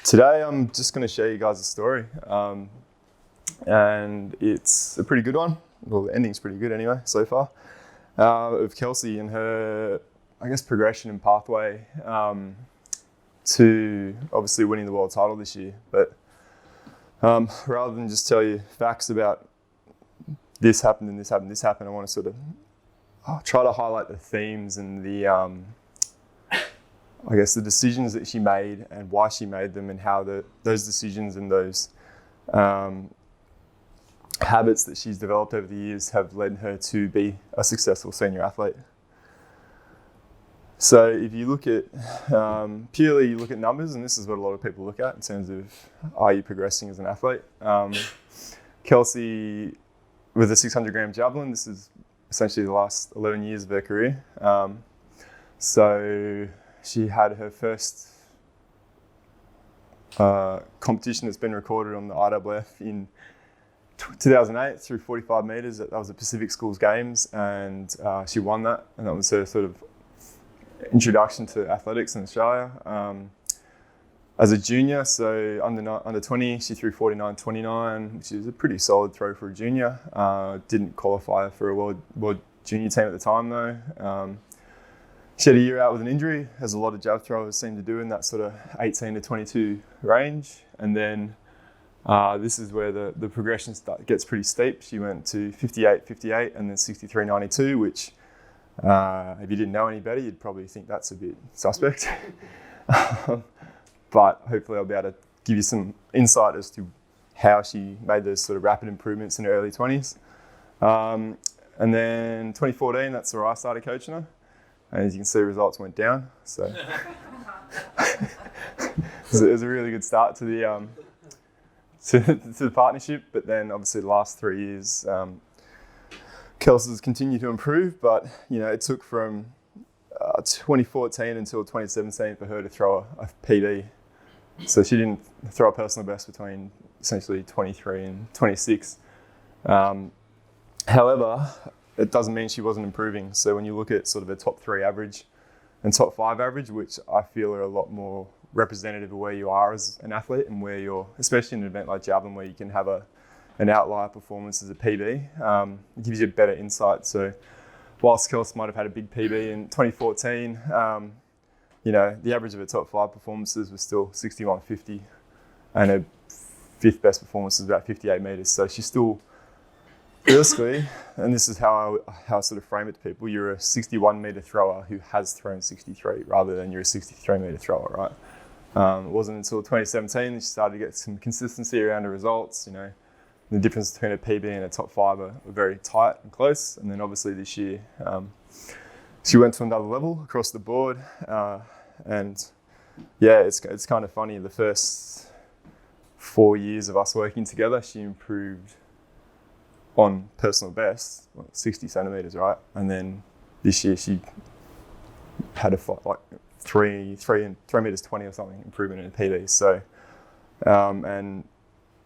Today I'm just going to show you guys a story, and it's a pretty good one. Well, the ending's pretty good anyway so far, of Kelsey and her, I guess, progression and pathway to obviously winning the world title this year. But rather than just tell you facts about this happened and this happened, this happened, I want to sort of try to highlight the themes and the I guess the decisions that she made and why she made them, and how those decisions and those habits that she's developed over the years have led her to be a successful senior athlete. So if you look at, purely you look at numbers, and this is what a lot of people look at in terms of, are you progressing as an athlete? Kelsey, with the 600 gram javelin, this is essentially the last 11 years of her career. So she had her first competition that's been recorded on the IAAF in 2008 through 45 metres. That was the Pacific Schools Games, and she won that. And that was her sort of introduction to athletics in Australia. As a junior, so under 20, she threw 49.29, which is a pretty solid throw for a junior. Didn't qualify for a world junior team at the time though. She had a year out with an injury, as a lot of jab throwers seem to do in that sort of 18 to 22 range. And then this is where the progression gets pretty steep. She went to 58.58 and then 63.92, which if you didn't know any better, you'd probably think that's a bit suspect. But hopefully I'll be able to give you some insight as to how she made those sort of rapid improvements in her early 20s. And then 2014, that's where I started coaching her. And as you can see, results went down. So it was a really good start to the to the partnership. But then obviously the last 3 years, Kelsey's continued to improve. But you know, it took from 2014 until 2017 for her to throw a PB. So she didn't throw a personal best between essentially 23 and 26. However, it doesn't mean she wasn't improving. So when you look at sort of a top 3 average and top 5 average, which I feel are a lot more representative of where you are as an athlete and where you're, especially in an event like javelin where you can have an outlier performance as a PB, it gives you a better insight. So whilst Kelsey might have had a big PB in 2014, you know, the average of her top 5 performances was still 61.50, and her 5th best performance was about 58 metres. So she's still, realistically, and this is how I sort of frame it to people, you're a 61 metre thrower who has thrown 63 rather than you're a 63 metre thrower, right? It wasn't until 2017 that she started to get some consistency around her results. You know, the difference between a PB and a top 5 are very tight and close. And then obviously this year, she went to another level across the board. And yeah, it's kind of funny. The first 4 years of us working together, she improved on personal best, 60 centimetres, right? And then this year she had like 3 meters 20 or something improvement in PB. So, and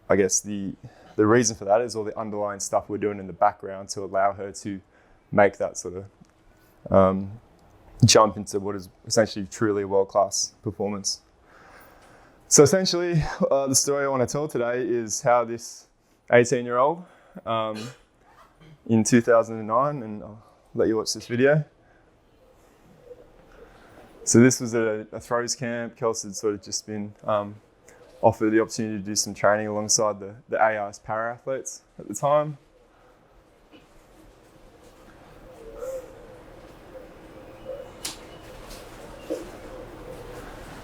I guess the reason for that is all the underlying stuff we're doing in the background to allow her to make that sort of jump into what is essentially truly a world-class performance. So essentially, the story I want to tell today is how this 18-year-old in 2009, and I'll let you watch this video. So this was a throws camp. Kelsey had sort of just been offered the opportunity to do some training alongside the AIS para athletes at the time.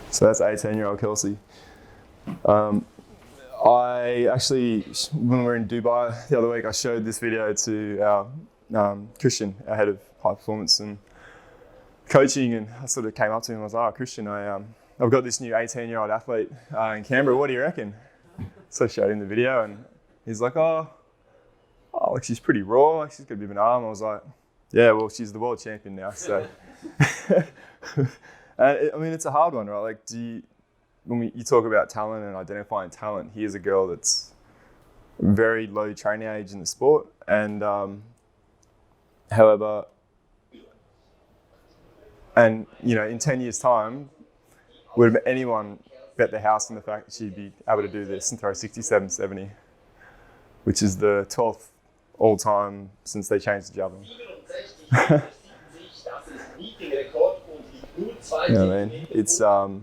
So that's 18-year-old Kelsey. I actually, when we were in Dubai the other week, I showed this video to our Christian, our head of high performance and coaching, and I sort of came up to him and I was like, "Oh, Christian, I've got this new 18-year-old athlete in Canberra. What do you reckon?" So I showed him the video, and he's like, "Oh, like she's pretty raw. Like she's got a bit of an arm." I was like, "Yeah, well, she's the world champion now." So, I mean, it's a hard one, right? Like, when you talk about talent and identifying talent, here's a girl that's very low training age in the sport, and however, and you know, in 10 years' time, would anyone bet the house on the fact that she'd be able to do this and throw 67-70, which is the 12th all time since they changed the javelin. Yeah, man. It's let's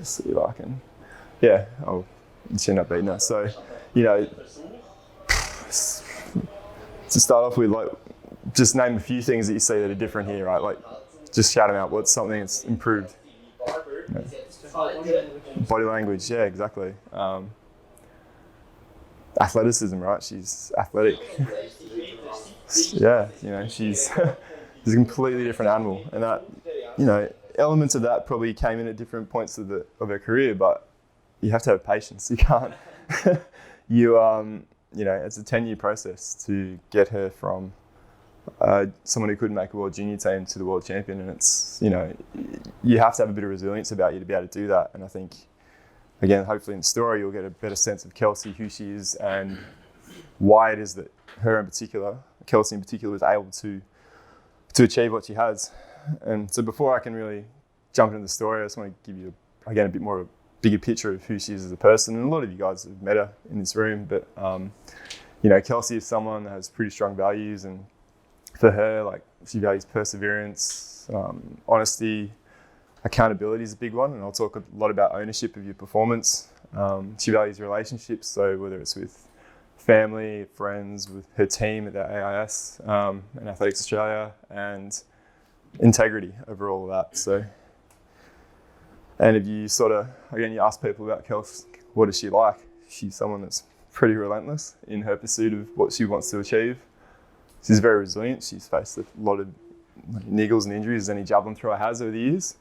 see if I can. Yeah, I'll end up beating her. So, you know, to start off with, like, just name a few things that you see that are different here, right? Like, just shout them out. What's something that's improved? You know, body language, yeah, exactly. Athleticism, right? She's athletic. Yeah, you know, she's a completely different animal, and that, you know, elements of that probably came in at different points of her career, but you have to have patience. You can't. You know, it's a 10-year process to get her from someone who couldn't make a world junior team to the world champion, and it's, you know, you have to have a bit of resilience about you to be able to do that. And I think, again, hopefully in the story you'll get a better sense of Kelsey, who she is, and why it is that Kelsey in particular, was able to achieve what she has. And so before I can really jump into the story, I just want to give you, again, a bit more of a bigger picture of who she is as a person. And a lot of you guys have met her in this room, but you know, Kelsey is someone that has pretty strong values, and for her, like, she values perseverance, honesty, accountability is a big one, and I'll talk a lot about ownership of your performance. She values relationships, so whether it's with family, friends, with her team at the AIS and Athletics Australia, and integrity over all of that. So, and if you sort of, again, you ask people about Kelsey, what is she like? She's someone that's pretty relentless in her pursuit of what she wants to achieve. She's very resilient. She's faced a lot of niggles and injuries as any javelin thrower has over the years.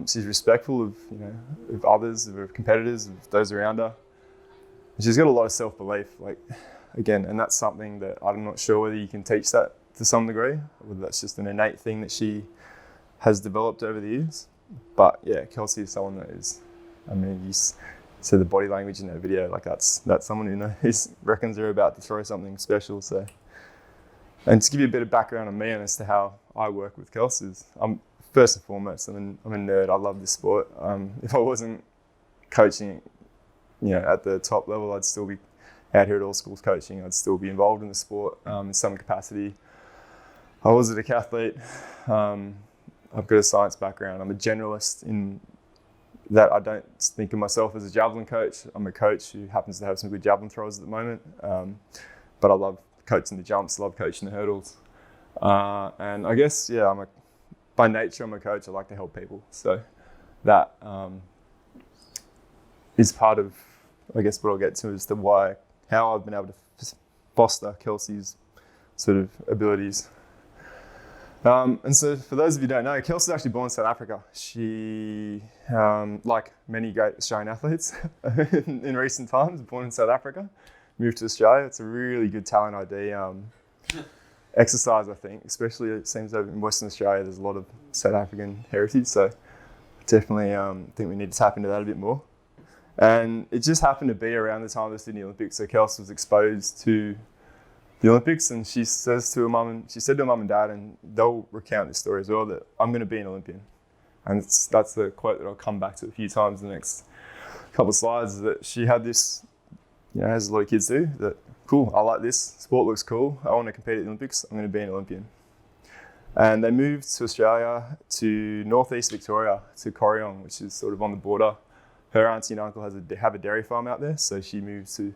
She's respectful of, you know, of others, of her competitors, of those around her. And she's got a lot of self-belief, like, again, and that's something that I'm not sure whether you can teach that to some degree, whether that's just an innate thing that she has developed over the years. But yeah, Kelsey is someone that is, I mean, you see the body language in that video, like that's someone who knows, reckons they're about to throw something special. So, and to give you a bit of background on me and as to how I work with Kelsey, is I'm first and foremost, I'm a nerd. I love this sport. If I wasn't coaching, you know, at the top level, I'd still be out here at all schools coaching. I'd still be involved in the sport in some capacity. I was a decathlete. I've got a science background. I'm a generalist in that I don't think of myself as a javelin coach. I'm a coach who happens to have some good javelin throwers at the moment. But I love coaching the jumps, love coaching the hurdles. And I guess, yeah, by nature, I'm a coach. I like to help people. So that is part of, I guess, what I'll get to is how I've been able to foster Kelsey's sort of abilities. And so for those of you who don't know, Kelsey's actually born in South Africa. She, like many great Australian athletes in recent times, born in South Africa, moved to Australia. It's a really good talent ID exercise, I think, especially it seems over in Western Australia, there's a lot of South African heritage. So definitely think we need to tap into that a bit more. And it just happened to be around the time of the Sydney Olympics. So Kelsey was exposed to the Olympics, and she said to her mum and dad, and they'll recount this story as well, that I'm going to be an Olympian. And that's the quote that I'll come back to a few times in the next couple of slides, is that she had this, you know, as a lot of kids do, that, cool, I like this, sport looks cool, I want to compete at the Olympics, I'm going to be an Olympian. And they moved to Australia, to northeast Victoria, to Corryong, which is sort of on the border. Her auntie and uncle have a dairy farm out there, so she moved to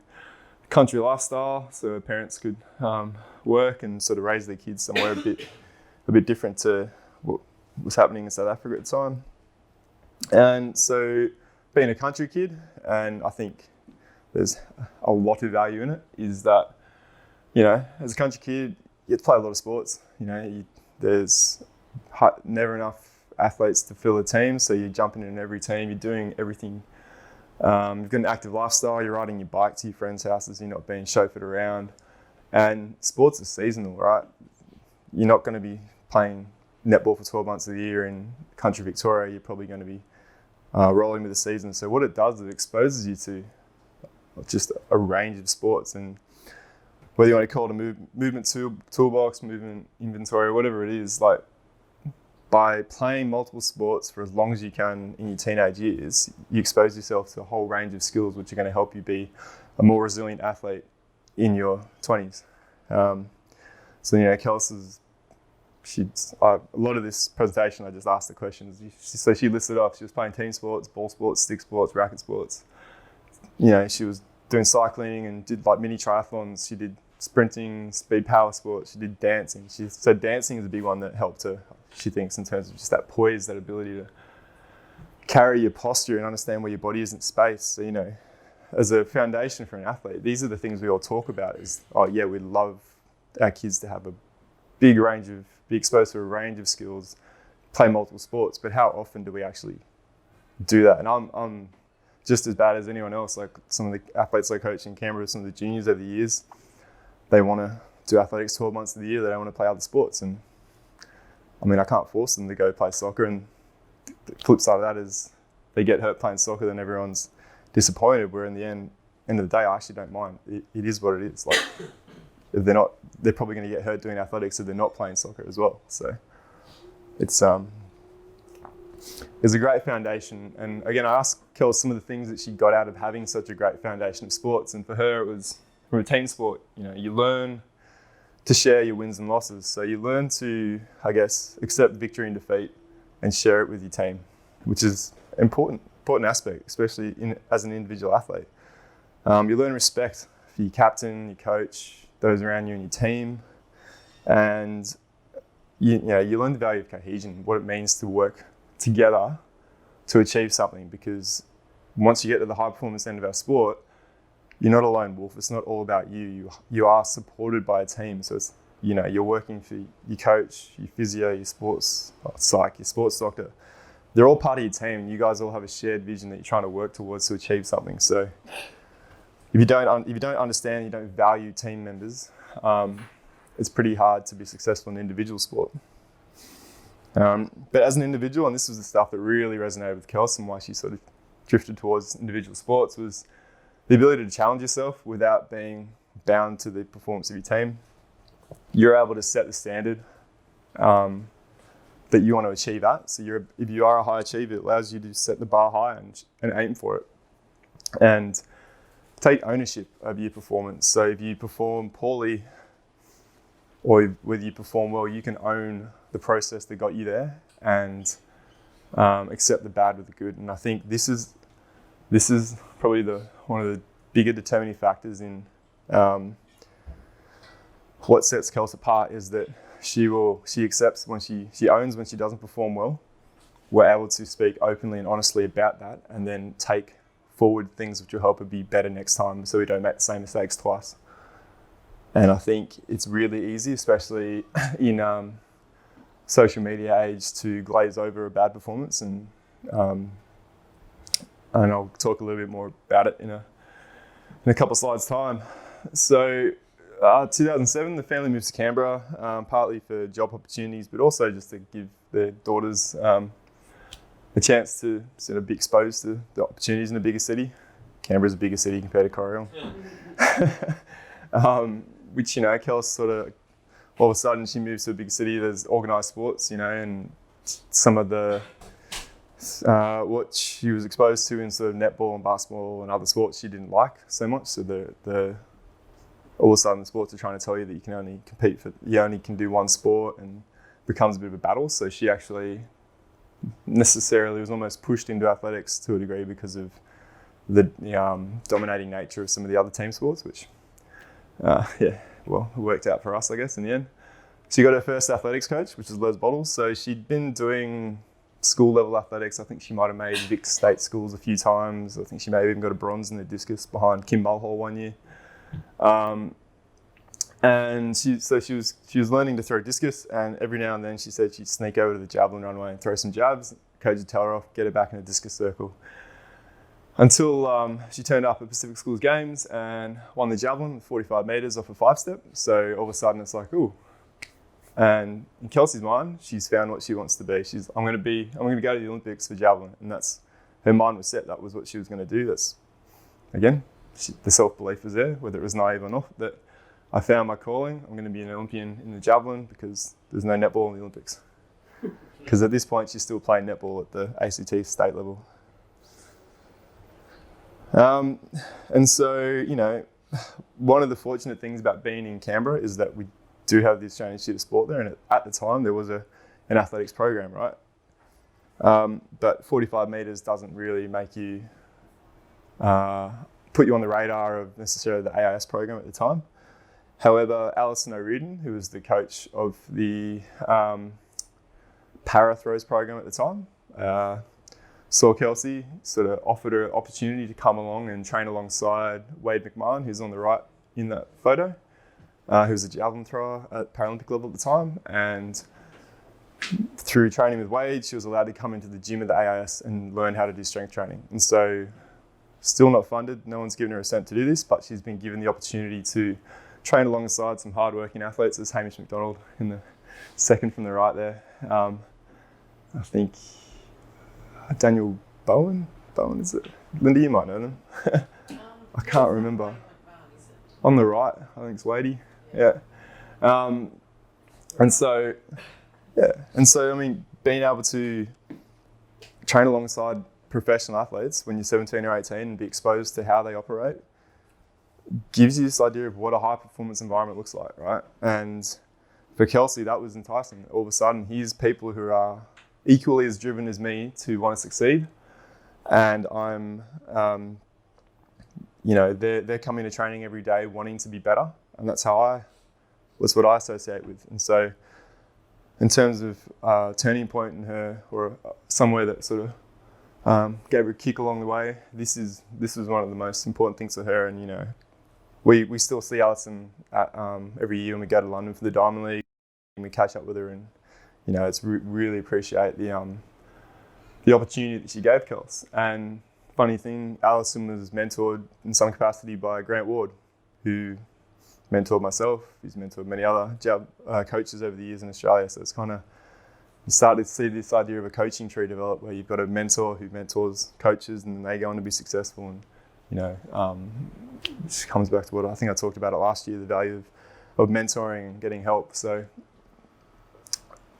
country lifestyle, so her parents could work and sort of raise their kids somewhere a bit different to what was happening in South Africa at the time. And so being a country kid, and I think there's a lot of value in it, is that, you know, as a country kid, you get to play a lot of sports. You know, there's never enough athletes to fill a team, so you're jumping in every team, you're doing everything. You've got an active lifestyle, you're riding your bike to your friends' houses, you're not being chauffeured around. And sports are seasonal, right? You're not going to be playing netball for 12 months of the year in country Victoria, you're probably going to be rolling with the season. So what it does is it exposes you to just a range of sports, and whether you want to call it a movement toolbox, movement inventory, whatever it is, like by playing multiple sports for as long as you can in your teenage years, you expose yourself to a whole range of skills which are going to help you be a more resilient athlete in your 20s. So, Kelsey's, a lot of this presentation, I just asked the questions. So she listed off, she was playing team sports, ball sports, stick sports, racket sports. She was doing cycling and did like mini triathlons. She did sprinting, speed power sports. She did dancing. She said dancing is a big one that helped her, she thinks, in terms of just that poise, that ability to carry your posture and understand where your body is in space. So, as a foundation for an athlete, these are the things we all talk about is, we'd love our kids to have be exposed to a range of skills, play multiple sports, but how often do we actually do that? And I'm just as bad as anyone else. Like some of the athletes I coach in Canberra, some of the juniors over the years, they want to do athletics 12 months of the year. They don't want to play other sports. And I can't force them to go play soccer. And the flip side of that is they get hurt playing soccer, then everyone's disappointed. Where in the end of the day, I actually don't mind. It is what it is. Like if they're probably going to get hurt doing athletics if they're not playing soccer as well. So it's a great foundation. And again, I asked Kel some of the things that she got out of having such a great foundation of sports. And for her, it was from a team sport. You learn to share your wins and losses. So you learn to, accept victory and defeat and share it with your team, which is an important aspect, especially as an individual athlete. You learn respect for your captain, your coach, those around you and your team. And you learn the value of cohesion, what it means to work together to achieve something. Because once you get to the high performance end of our sport, you're not a lone wolf. It's not all about you. You are supported by a team. So it's, you're working for your coach, your physio, your sports psych, your sports doctor. They're all part of your team, and you guys all have a shared vision that you're trying to work towards to achieve something. So if you don't understand, you don't value team members, it's pretty hard to be successful in individual sport. But as an individual, and this was the stuff that really resonated with Kelsey and why she sort of drifted towards individual sports, was the ability to challenge yourself without being bound to the performance of your team. You're able to set the standard that you want to achieve at. So if you are a high achiever, it allows you to set the bar high and aim for it. And take ownership of your performance. So if you perform poorly or whether you perform well, you can own the process that got you there and accept the bad with the good. And I think this is probably one of the bigger determining factors in what sets Kelsey apart, is that she accepts when she owns when she doesn't perform well. We're able to speak openly and honestly about that, and then take forward things which will help her be better next time, so we don't make the same mistakes twice. And I think it's really easy, especially in social media age, to glaze over a bad performance, and I'll talk a little bit more about it in a couple of slides time. So 2007, the family moves to Canberra, partly for job opportunities, but also just to give their daughters a chance to sort of be exposed to the opportunities in a bigger city. Canberra's a bigger city compared to Corrigal. Which, Kelsey sort of, all of a sudden she moves to a big city, there's organised sports, and some of the, what she was exposed to in sort of netball and basketball and other sports she didn't like so much. So all of a sudden the sports are trying to tell you that you only can do one sport, and becomes a bit of a battle. So she actually necessarily was almost pushed into athletics to a degree because of the dominating nature of some of the other team sports, which, it worked out for us, I guess, in the end. She got her first athletics coach, which is Les Bottles. So she'd been doing school level athletics. I think she might have made Vic State schools a few times. I think she may have even got a bronze in the discus behind Kim Mulhall one year. And she was learning to throw discus, and every now and then she said she'd sneak over to the javelin runway and throw some jabs. Coach would tell her off, get her back in a discus circle. Until she turned up at Pacific Schools Games and won the javelin, 45 metres off a 5-step. So all of a sudden it's like, ooh. And in Kelsey's mind, she's found what she wants to be. I'm going to go to the Olympics for javelin, and that's her mind was set. That was what she was going to do. That's, again, the self-belief was there, whether it was naive or not, that I found my calling. I'm going to be an Olympian in the javelin because there's no netball in the Olympics. because at this point she's still playing netball at the ACT state level. And so, you know, one of the fortunate things about being in Canberra is that we do have the Australian Institute of Sport there, and at the time there was an athletics program, right? But 45 metres doesn't really make you, put you on the radar of necessarily the AIS program at the time. However, Alison O'Riordan, who was the coach of the para throws program at the time, saw Kelsey, sort of offered her an opportunity to come along and train alongside Wade McMahon, who's on the right in that photo, who was a javelin thrower at Paralympic level at the time. And through training with Wade, she was allowed to come into the gym at the AIS and learn how to do strength training. And so, still not funded, no one's given her a cent to do this, but she's been given the opportunity to train alongside some hardworking athletes. There's Hamish McDonald in the second from the right there. I think Daniel Bowen, is it? Linda, you might know them. I can't remember. On the right, I think it's Wadey. Yeah. And so, I mean, being able to train alongside professional athletes when you're 17 or 18 and be exposed to how they operate gives you this idea of what a high performance environment looks like, right? And for Kelsey, that was enticing. All of a sudden, here's people who are equally as driven as me to want to succeed. And I'm, you know, they're coming to training every day wanting to be better. And that's what I associate with. And so in terms of turning point in her, or somewhere that sort of gave her a kick along the way, this was one of the most important things for her. And, you know, we still see Alison at, every year when we go to London for the Diamond League, and we catch up with her, and, you know, it's really appreciate the opportunity that she gave Kels. And funny thing, Alison was mentored in some capacity by Grant Ward, who mentored myself. He's mentored many other coaches over the years in Australia. So it's kind of, you start to see this idea of a coaching tree develop, where you've got a mentor who mentors coaches, and then they go on to be successful. And, you know, this comes back to what I think I talked about it last year, the value of mentoring and getting help. So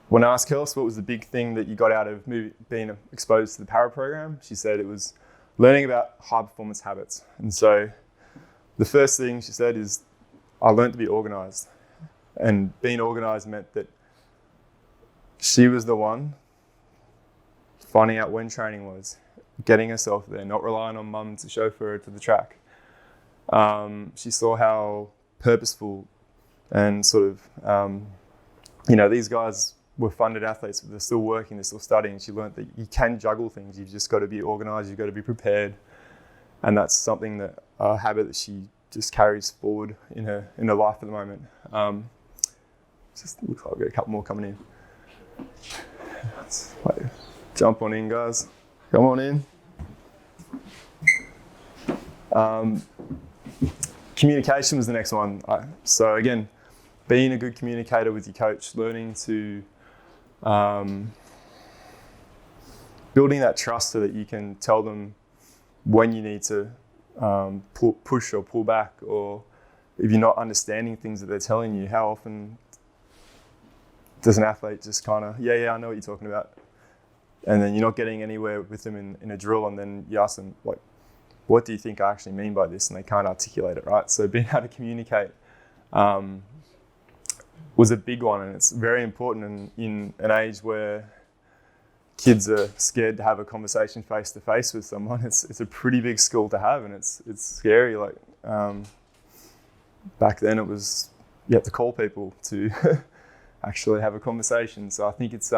when I asked Kelsey what was the big thing that you got out of being exposed to the para program, she said it was learning about high performance habits. And so the first thing she said is, I learned to be organised. And being organised meant that she was the one finding out when training was, getting herself there, not relying on mum to chauffeur her to the track. She saw how purposeful and sort of, you know, these guys were funded athletes, but they're still working, they're still studying. She learned that you can juggle things. You've just got to be organised, you've got to be prepared. And that's something that, a habit that she just carries forward in her life at the moment. Just looks like we've got a couple more coming in. Let's jump on in, guys. Come on in. Communication was the next one. So again, being a good communicator with your coach, learning to building that trust so that you can tell them when you need to push or pull back, or if you're not understanding things that they're telling you. How often does an athlete just kind of, yeah, I know what you're talking about, and then you're not getting anywhere with them in a drill, and then you ask them, like, what do you think I actually mean by this? And they can't articulate it, right? So being able to communicate was a big one, and it's very important in an age where kids are scared to have a conversation face to face with someone. It's a pretty big skill to have, and it's scary. Like back then, it was you have to call people to actually have a conversation. So I think it's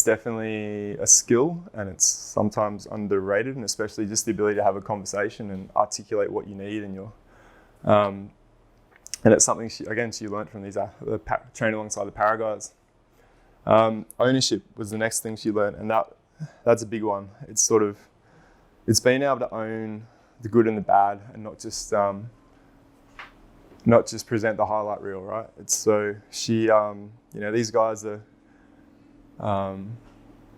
definitely a skill, and it's sometimes underrated, and especially just the ability to have a conversation and articulate what you need, and and it's something she learned from these training alongside the para guys. Ownership was the next thing she learned, and that's a big one. It's being able to own the good and the bad, and not just present the highlight reel, right? It's so she, these guys are,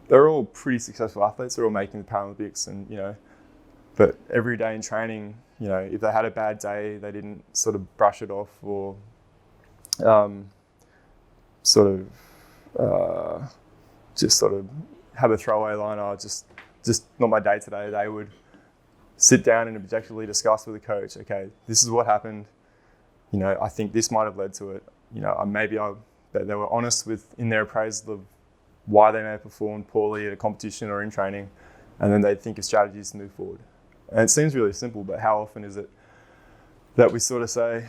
they're all pretty successful athletes. They're all making the Paralympics, and but every day in training, if they had a bad day, they didn't sort of brush it off, or just sort of have a throwaway line, just not my day today. They would sit down and objectively discuss with the coach, okay, this is what happened. I think this might have led to it. That they were honest in their appraisal of why they may have performed poorly at a competition or in training, and then they'd think of strategies to move forward. And it seems really simple, but how often is it that we sort of say,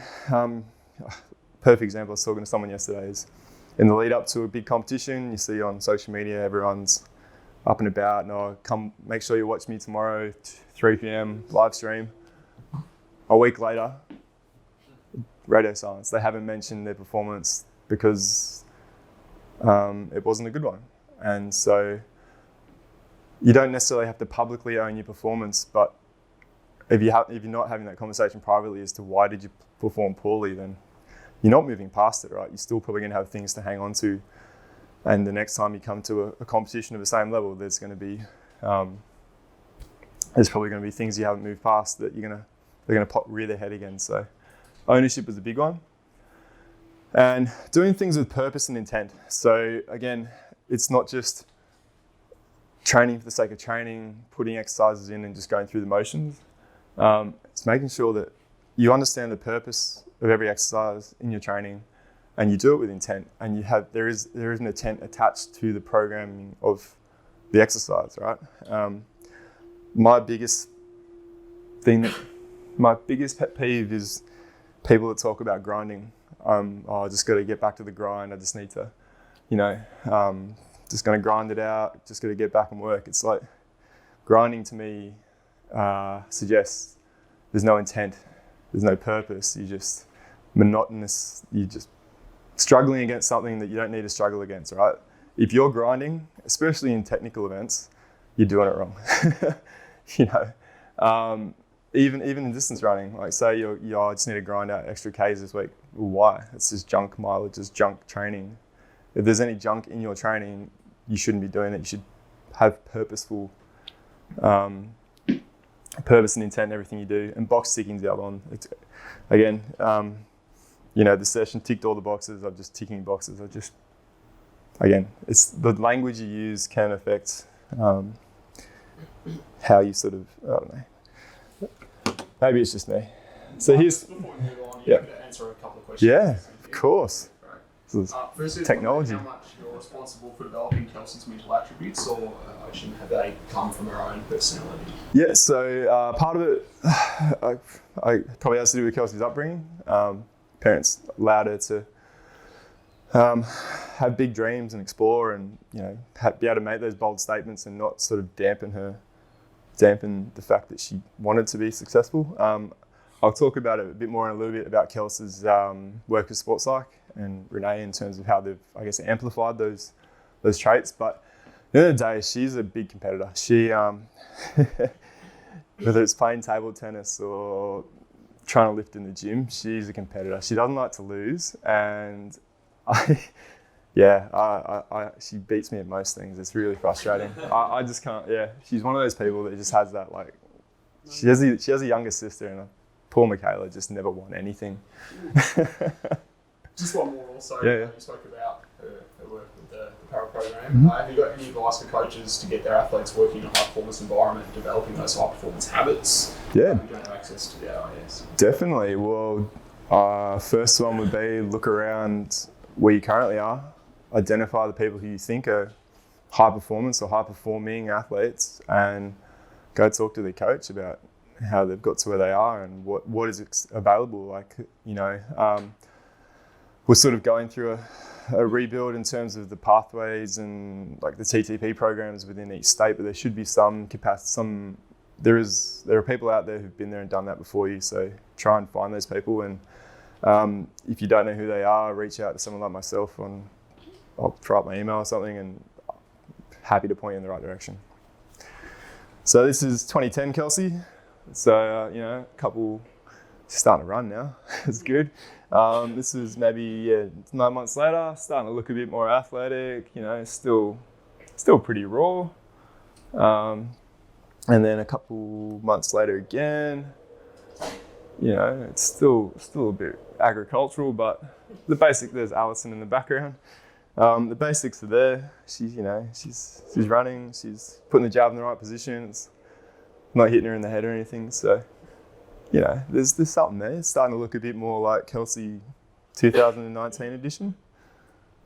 perfect example, I was talking to someone yesterday, is in the lead up to a big competition, you see on social media, everyone's up and about, and come make sure you watch me tomorrow, 3 p.m, live stream. A week later, radio silence. They haven't mentioned their performance because it wasn't a good one. And so you don't necessarily have to publicly own your performance, but if you're not having that conversation privately as to why did you perform poorly, then you're not moving past it, right? You're still probably going to have things to hang on to. And the next time you come to a competition of the same level, there's probably going to be things you haven't moved past that they're going to rear their head again. So ownership is a big one. And doing things with purpose and intent. So again, it's not just training for the sake of training, putting exercises in and just going through the motions. It's making sure that you understand the purpose of every exercise in your training, and you do it with intent, and there is an intent attached to the programming of the exercise, right? My biggest pet peeve is people that talk about grinding. I just got to get back to the grind. I just need to, just going to grind it out. Just got to get back and work. It's like grinding to me suggests there's no intent, there's no purpose. You're just monotonous. You're just struggling against something that you don't need to struggle against, right? If you're grinding, especially in technical events, you're doing it wrong. Even in distance running, like say I just need to grind out extra Ks this week. Well, why? It's just junk mileage, it's junk training. If there's any junk in your training, you shouldn't be doing it. You should have purposeful purpose and intent in everything you do. And box ticking's the other one. The session ticked all the boxes. I'm just ticking boxes. It's the language you use can affect how you sort of, I don't know. Maybe it's just me. So here's... Before we move on, you could answer a couple of questions. Yeah, of course. First, technology. How much you're responsible for developing Kelsey's mental attributes, or have they come from her own personality? Yeah, so part of it I probably has to do with Kelsey's upbringing. Parents allowed her to have big dreams and explore, and be able to make those bold statements and not sort of dampen the fact that she wanted to be successful. I'll talk about it a bit more in a little bit about Kelsey's work with Sports Psych and Renee in terms of how they've, I guess, amplified those traits. But at the end of the day, she's a big competitor. She, whether it's playing table tennis or trying to lift in the gym, she's a competitor. She doesn't like to lose, and she beats me at most things. It's really frustrating. I just can't. Yeah, she's one of those people that just has that she has a younger sister, and poor Michaela just never won anything. Just one more also. Yeah. You spoke about her work with the Barber program. Have you got any advice for coaches to get their athletes working in a high performance environment, developing those high performance habits? Yeah. You don't have access to the RIS. Definitely. Well, first one would be look around where you currently are. Identify the people who you think are high performance or high performing athletes, and go talk to their coach about how they've got to where they are and what is available. We're sort of going through a rebuild in terms of the pathways and the TTP programs within each state, but there should be some capacity. There are people out there who've been there and done that before you, so try and find those people. And if you don't know who they are, reach out to someone like myself. I'll throw up my email or something, and happy to point you in the right direction. So this is 2010 Kelsey. So a couple starting to run now. It's good. This is maybe 9 months later, starting to look a bit more athletic. Still pretty raw. And then a couple months later again, it's still a bit agricultural, but the basic. There's Allison in the background. The basics are there. She's running. She's putting the jab in the right position. It's not hitting her in the head or anything. So, there's something there. It's starting to look a bit more like Kelsey 2019 edition.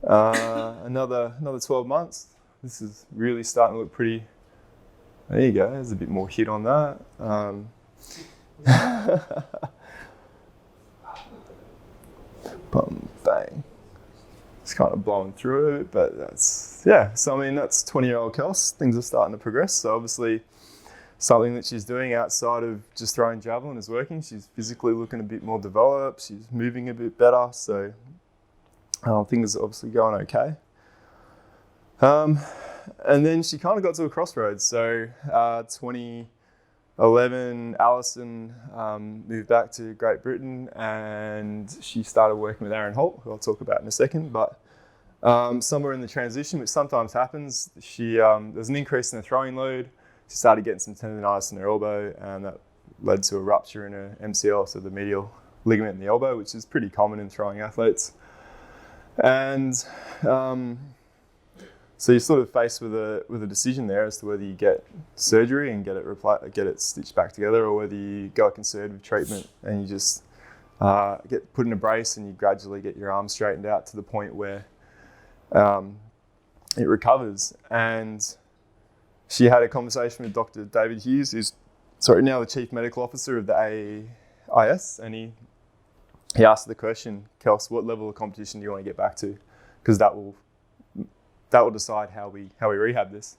Another 12 months. This is really starting to look pretty. There you go. There's a bit more hit on that. Bum, bang. It's kind of blowing through it, but that's 20-year-old Kels. Things are starting to progress. So obviously, something that she's doing outside of just throwing javelin is working. She's physically looking a bit more developed. She's moving a bit better. So things are obviously going okay. And then she kind of got to a crossroads. So 2011, Alison moved back to Great Britain and she started working with Aaron Holt, who I'll talk about in a second. But somewhere in the transition, which sometimes happens, there's an increase in the throwing load. She started getting some tendonitis in her elbow, and that led to a rupture in her MCL, so the medial ligament in the elbow, which is pretty common in throwing athletes. And so you're sort of faced with a decision there as to whether you get surgery and get it stitched back together, or whether you go a conservative treatment and you just get put in a brace and you gradually get your arm straightened out to the point where it recovers. And she had a conversation with Dr. David Hughes, who's now the Chief Medical Officer of the AIS, and he asked the question, Kels, what level of competition do you want to get back to? Because that will decide how we rehab this.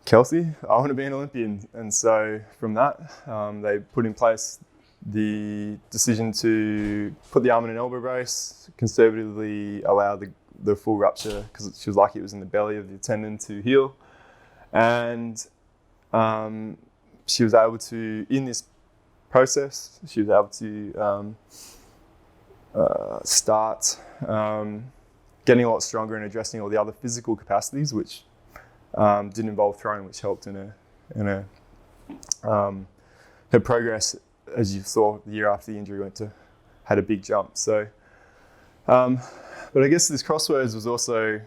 Kelsey, I want to be an Olympian. And so from that, they put in place the decision to put the arm in an elbow brace, conservatively allow the full rupture, because she was lucky it was in the belly of the tendon, to heal. And she was able to, in this process, she was able to start getting a lot stronger and addressing all the other physical capacities, which didn't involve throwing, which helped in her progress, as you saw the year after the injury had a big jump. So, but I guess this crossroads was also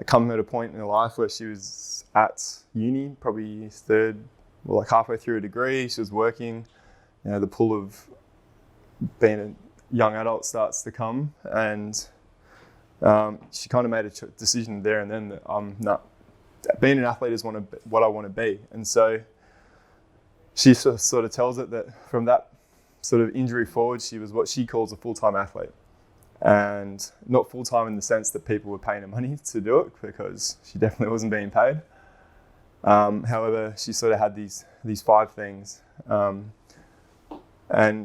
coming at a point in her life where she was at uni, probably halfway through a degree. She was working. The pull of being a young adult starts to come, and she kind of made a decision there and then that being an athlete is what I want to be. And so she sort of tells it that from that sort of injury forward, she was what she calls a full-time athlete. And not full-time in the sense that people were paying her money to do it, because she definitely wasn't being paid. However, she sort of had these 5 things. And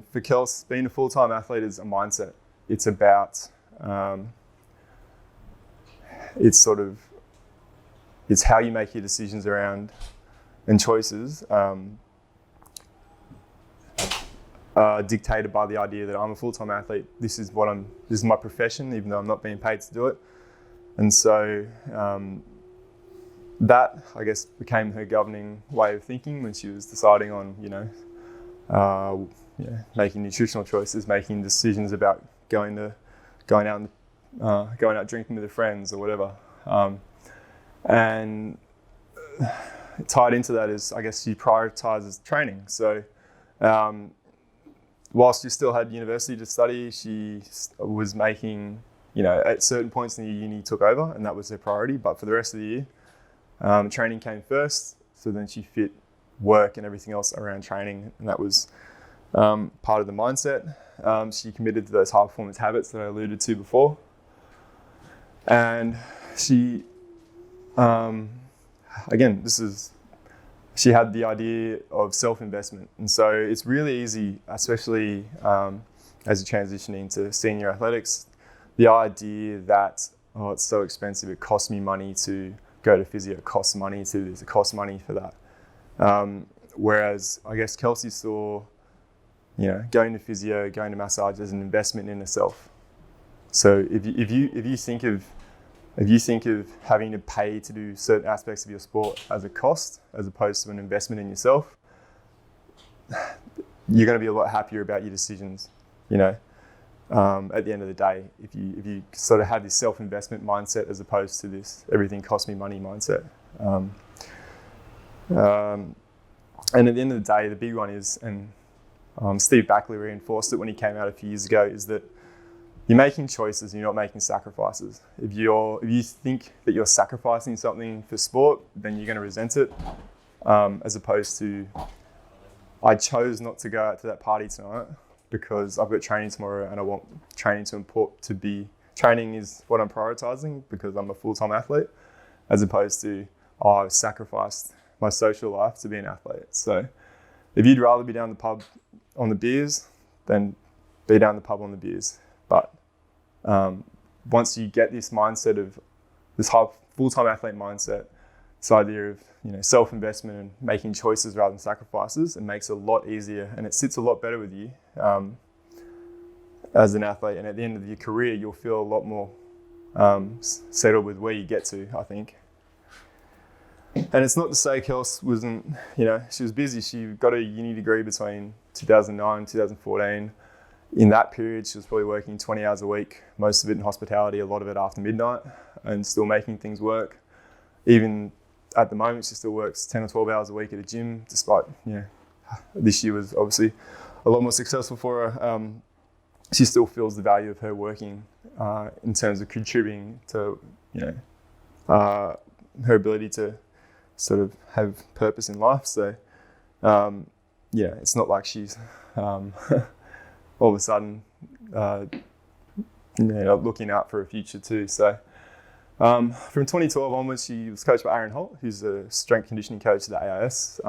for Kels, being a full-time athlete is a mindset. It's about, it's how you make your decisions around and choices dictated by the idea that I'm a full-time athlete. This is my profession, even though I'm not being paid to do it. And so that, I guess, became her governing way of thinking when she was deciding on, making nutritional choices, making decisions about going out drinking with her friends or whatever. And tied into that is, I guess, she prioritizes training. So whilst she still had university to study, she was making, at certain points in the uni took over, and that was her priority. But for the rest of the year, training came first. So then she fit work and everything else around training, and that was part of the mindset. She committed to those high performance habits that I alluded to before. And she, she had the idea of self-investment. And so it's really easy, especially as you transition into senior athletics, the idea that, it's so expensive, it costs me money to go to physio, it costs money to this, it costs money for that. Whereas I guess Kelsey saw, going to physio, going to massage as an investment in herself. So if you think of having to pay to do certain aspects of your sport as a cost, as opposed to an investment in yourself, you're going to be a lot happier about your decisions. at the end of the day, if you sort of have this self-investment mindset as opposed to this everything costs me money mindset. And at the end of the day, the big one is, and Steve Backley reinforced it when he came out a few years ago, is that you're making choices, you're not making sacrifices. If you think that you're sacrificing something for sport, then you're going to resent it, as opposed to, I chose not to go out to that party tonight because I've got training tomorrow and I want training to be, training is what I'm prioritizing because I'm a full-time athlete, as opposed to, I've sacrificed my social life to be an athlete. So if you'd rather be down the pub on the beers, then be down the pub on the beers. But once you get this mindset of this full-time athlete mindset, this idea of self-investment and making choices rather than sacrifices, it makes it a lot easier and it sits a lot better with you as an athlete. And at the end of your career, you'll feel a lot more settled with where you get to, I think. And it's not to say Kelsey wasn't, she was busy. She got a uni degree between 2009 and 2014. In that period, she was probably working 20 hours a week, most of it in hospitality, a lot of it after midnight, and still making things work. Even at the moment, she still works 10 or 12 hours a week at a gym, despite, this year was obviously a lot more successful for her. She still feels the value of her working in terms of contributing to, her ability to sort of have purpose in life. So, it's not like she's all of a sudden, looking out for a future too. So, from 2012 onwards, she was coached by Aaron Holt, who's a strength conditioning coach at the AIS.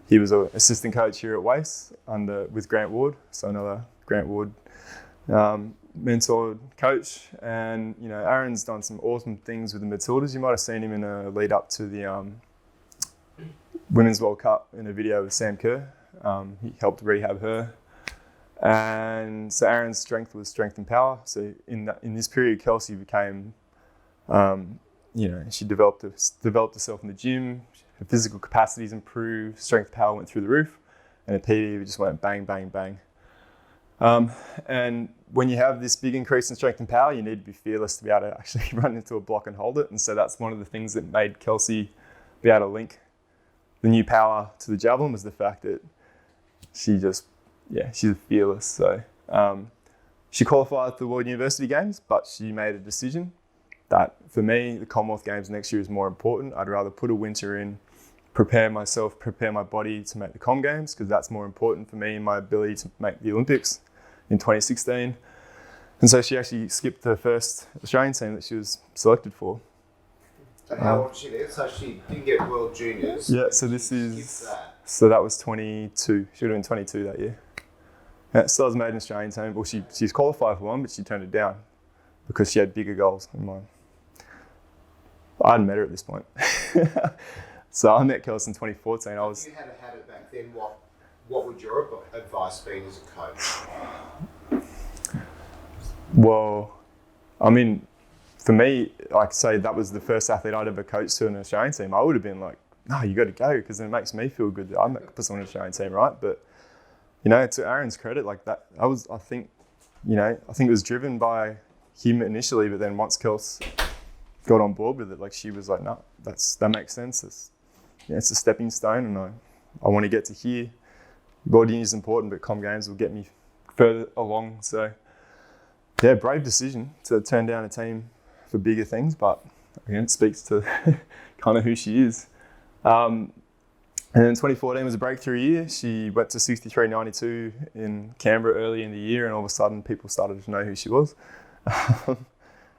He was an assistant coach here at Wace with Grant Ward, so another Grant Ward mentored coach. And Aaron's done some awesome things with the Matildas. You might have seen him in a lead up to the Women's World Cup in a video with Sam Kerr. He helped rehab her. And so Aaron's strength was strength and power. So in this period, Kelsey became, she developed herself in the gym. Her physical capacities improved, strength and power went through the roof, and her PD just went bang, bang, bang. And when you have this big increase in strength and power, you need to be fearless to be able to actually run into a block and hold it. And so that's one of the things that made Kelsey be able to link the new power to the javelin, was the fact that she's fearless. So she qualified for the World University Games, but she made a decision that for me, the Commonwealth Games next year is more important. I'd rather put a winter in, prepare my body to make the Com Games, because that's more important for me and my ability to make the Olympics in 2016. And so she actually skipped her first Australian team that she was selected for. So how old is she then? So she didn't get World Juniors. Yeah, so that was 22. She would have been 22 that year. Yeah, still has made an Australian team. Well, she's qualified for one, but she turned it down because she had bigger goals in mind. I hadn't met her at this point. So I met Kelsey in 2014. If you had had it back then, what would your advice be as a coach? Well, I mean, for me, like say that was the first athlete I'd ever coached to an Australian team, I would have been like, no, you got to go, because then it makes me feel good that I'm put someone on an Australian team, right? But to Aaron's credit, like that, I think it was driven by him initially, but then once Kelsey got on board with it, like she was like, no, that makes sense. It's a stepping stone, and I want to get to here. World Junior is important, but Com Games will get me further along. So, yeah, brave decision to turn down a team for bigger things, but again, it speaks to kind of who she is. And then 2014 was a breakthrough year. She went to 63.92 in Canberra early in the year, and all of a sudden people started to know who she was.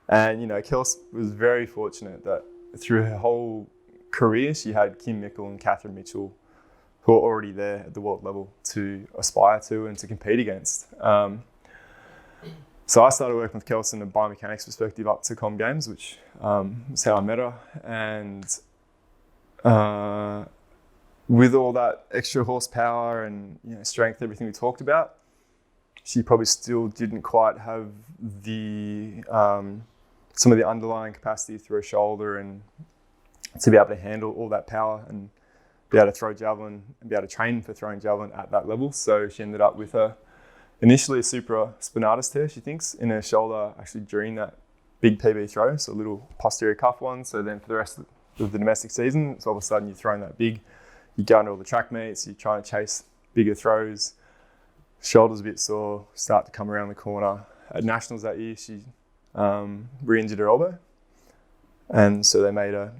And, Kelsey was very fortunate that through her whole career, she had Kim Mickle and Catherine Mitchell, who are already there at the world level to aspire to and to compete against. So I started working with Kelsey in a biomechanics perspective up to Com Games, which is how I met her. And with all that extra horsepower and strength, everything we talked about, she probably still didn't quite have the some of the underlying capacity through her shoulder and to be able to handle all that power and be able to throw javelin and be able to train for throwing javelin at that level. So she ended up with a initially a supraspinatus tear, she thinks, in her shoulder actually during that big PB throw, so a little posterior cuff one. So then for the rest of the domestic season, so all of a sudden you're throwing that big, you go into all the track meets, you're trying to chase bigger throws, shoulder's a bit sore, start to come around the corner. At Nationals that year, she re-injured her elbow. And so they made a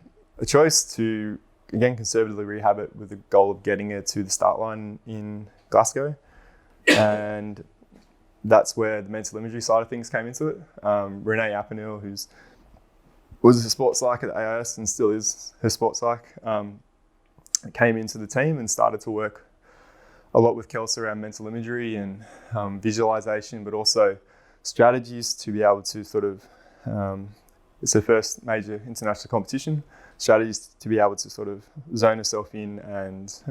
choice to, again, conservatively rehab it with the goal of getting her to the start line in Glasgow. And that's where the mental imagery side of things came into it. Renee Appenil, who was a sports psych at AIS and still is her sports psych, came into the team and started to work a lot with Kelsey around mental imagery and visualization, but also strategies to be able to sort of, it's her first major international competition, strategies to be able to sort of zone herself in and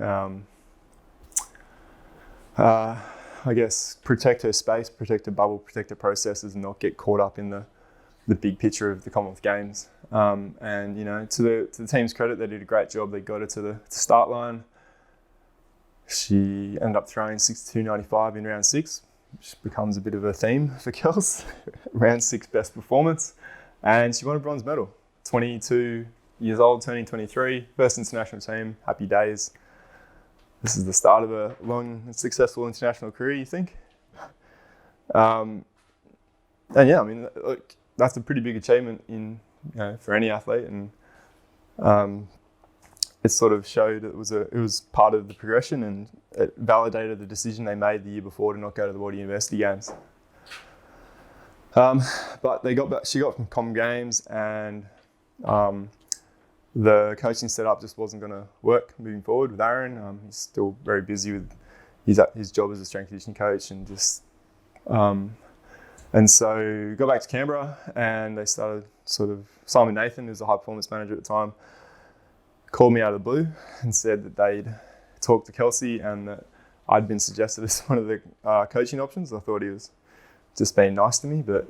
I guess protect her space, protect her bubble, protect her processes, and not get caught up in the big picture of the Commonwealth Games. And you know, to the team's credit, they did a great job. They got her to the start line. She ended up throwing 62.95 in round 6, which becomes a bit of a theme for Kels. Round 6 best performance, and she won a bronze medal. 22 years old, turning 23, first international team. Happy days. This is the start of a long and successful international career, you think? And yeah, I mean, look, that's a pretty big achievement for any athlete, and it sort of showed it was part of the progression, and it validated the decision they made the year before to not go to the World University Games. But she got from Comm Games, and the coaching setup just wasn't going to work moving forward with Aaron. He's still very busy with his job as a strength conditioning coach, and just and so got back to Canberra, and they started sort of, Simon Nathan, who's the high performance manager at the time, called me out of the blue and said that they'd talked to Kelsey and that I'd been suggested as one of the coaching options. I thought he was just being nice to me, but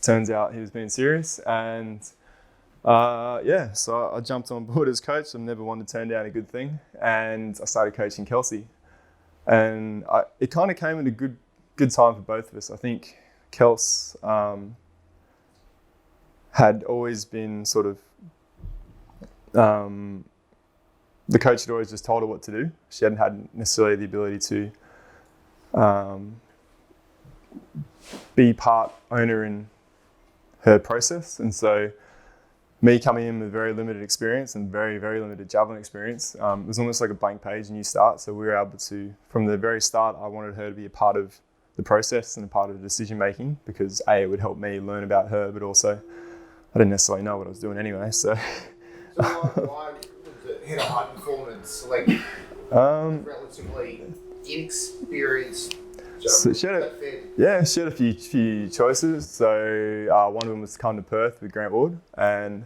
turns out he was being serious. And so I jumped on board as coach. I've never wanted to turn down a good thing, and I started coaching Kelsey. And it kind of came at a good time for both of us. I think Kels had always been sort of, the coach had always just told her what to do. She hadn't had necessarily the ability to be part owner in her process. And so me coming in with very limited experience and very, very limited javelin experience, it was almost like a blank page, a new start. So we were able to, from the very start, I wanted her to be a part of the process and a part of the decision making, because it would help me learn about her, but also I didn't necessarily know what I was doing anyway. So why was it head of high performance, like relatively inexperienced? So she had a few choices. So one of them was to come to Perth with Grant Ward, and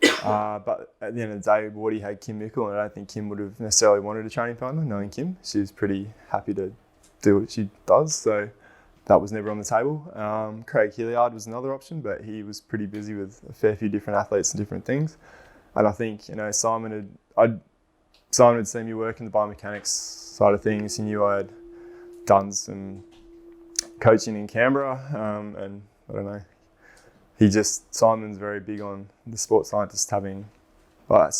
but at the end of the day, Wardy had Kim Mickle, and I don't think Kim would have necessarily wanted a training partner. Knowing Kim, she was pretty happy to do what she does, so that was never on the table. Craig Hilliard was another option, but he was pretty busy with a fair few different athletes and different things. And I think, Simon had seen me work in the biomechanics side of things. He knew I had done some coaching in Canberra, and I don't know. Simon's very big on the sports scientist having a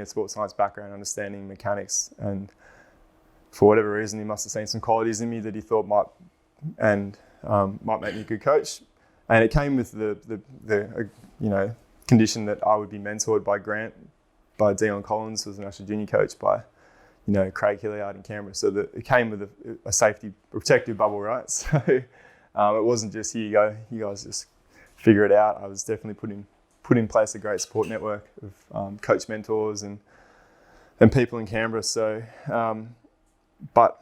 sports science background, understanding mechanics, and for whatever reason, he must have seen some qualities in me that he thought might make me a good coach. And it came with the condition that I would be mentored by Grant, by Dion Collins, who was a national junior coach, by Craig Hilliard in Canberra. So that it came with a safety protective bubble, right? So it wasn't just, here you go, you guys just figure it out. I was definitely put in place a great support network of coach mentors and people in Canberra. So, but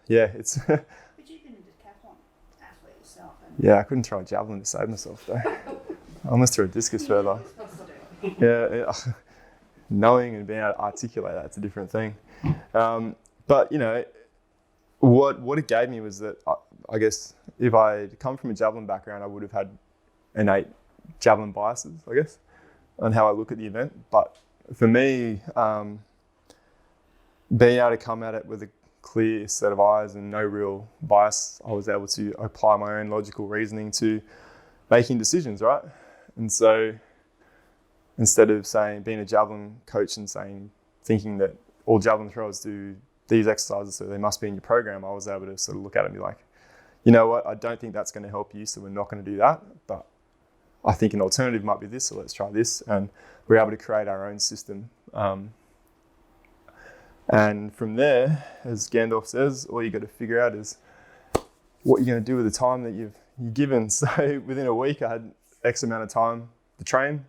yeah, it's. But you've been a decathlon athlete yourself. Yeah, I couldn't throw a javelin to save myself though. I almost threw a discus further. Yeah, knowing and being able to articulate that's a different thing. But what it gave me was that I guess if I had come from a javelin background, I would have had innate javelin biases, I guess, on how I look at the event. But for me, being able to come at it with a clear set of eyes and no real bias. I was able to apply my own logical reasoning to making decisions, right? And so instead of being a javelin coach and thinking that all javelin throwers do these exercises, so they must be in your program, I was able to sort of look at it and be like, you know what, I don't think that's going to help you, so we're not going to do that. But I think an alternative might be this, so let's try this. And we're able to create our own system. And from there, as Gandalf says, all you got to figure out is what you're going to do with the time that you're given. So within a week, I had X amount of time to train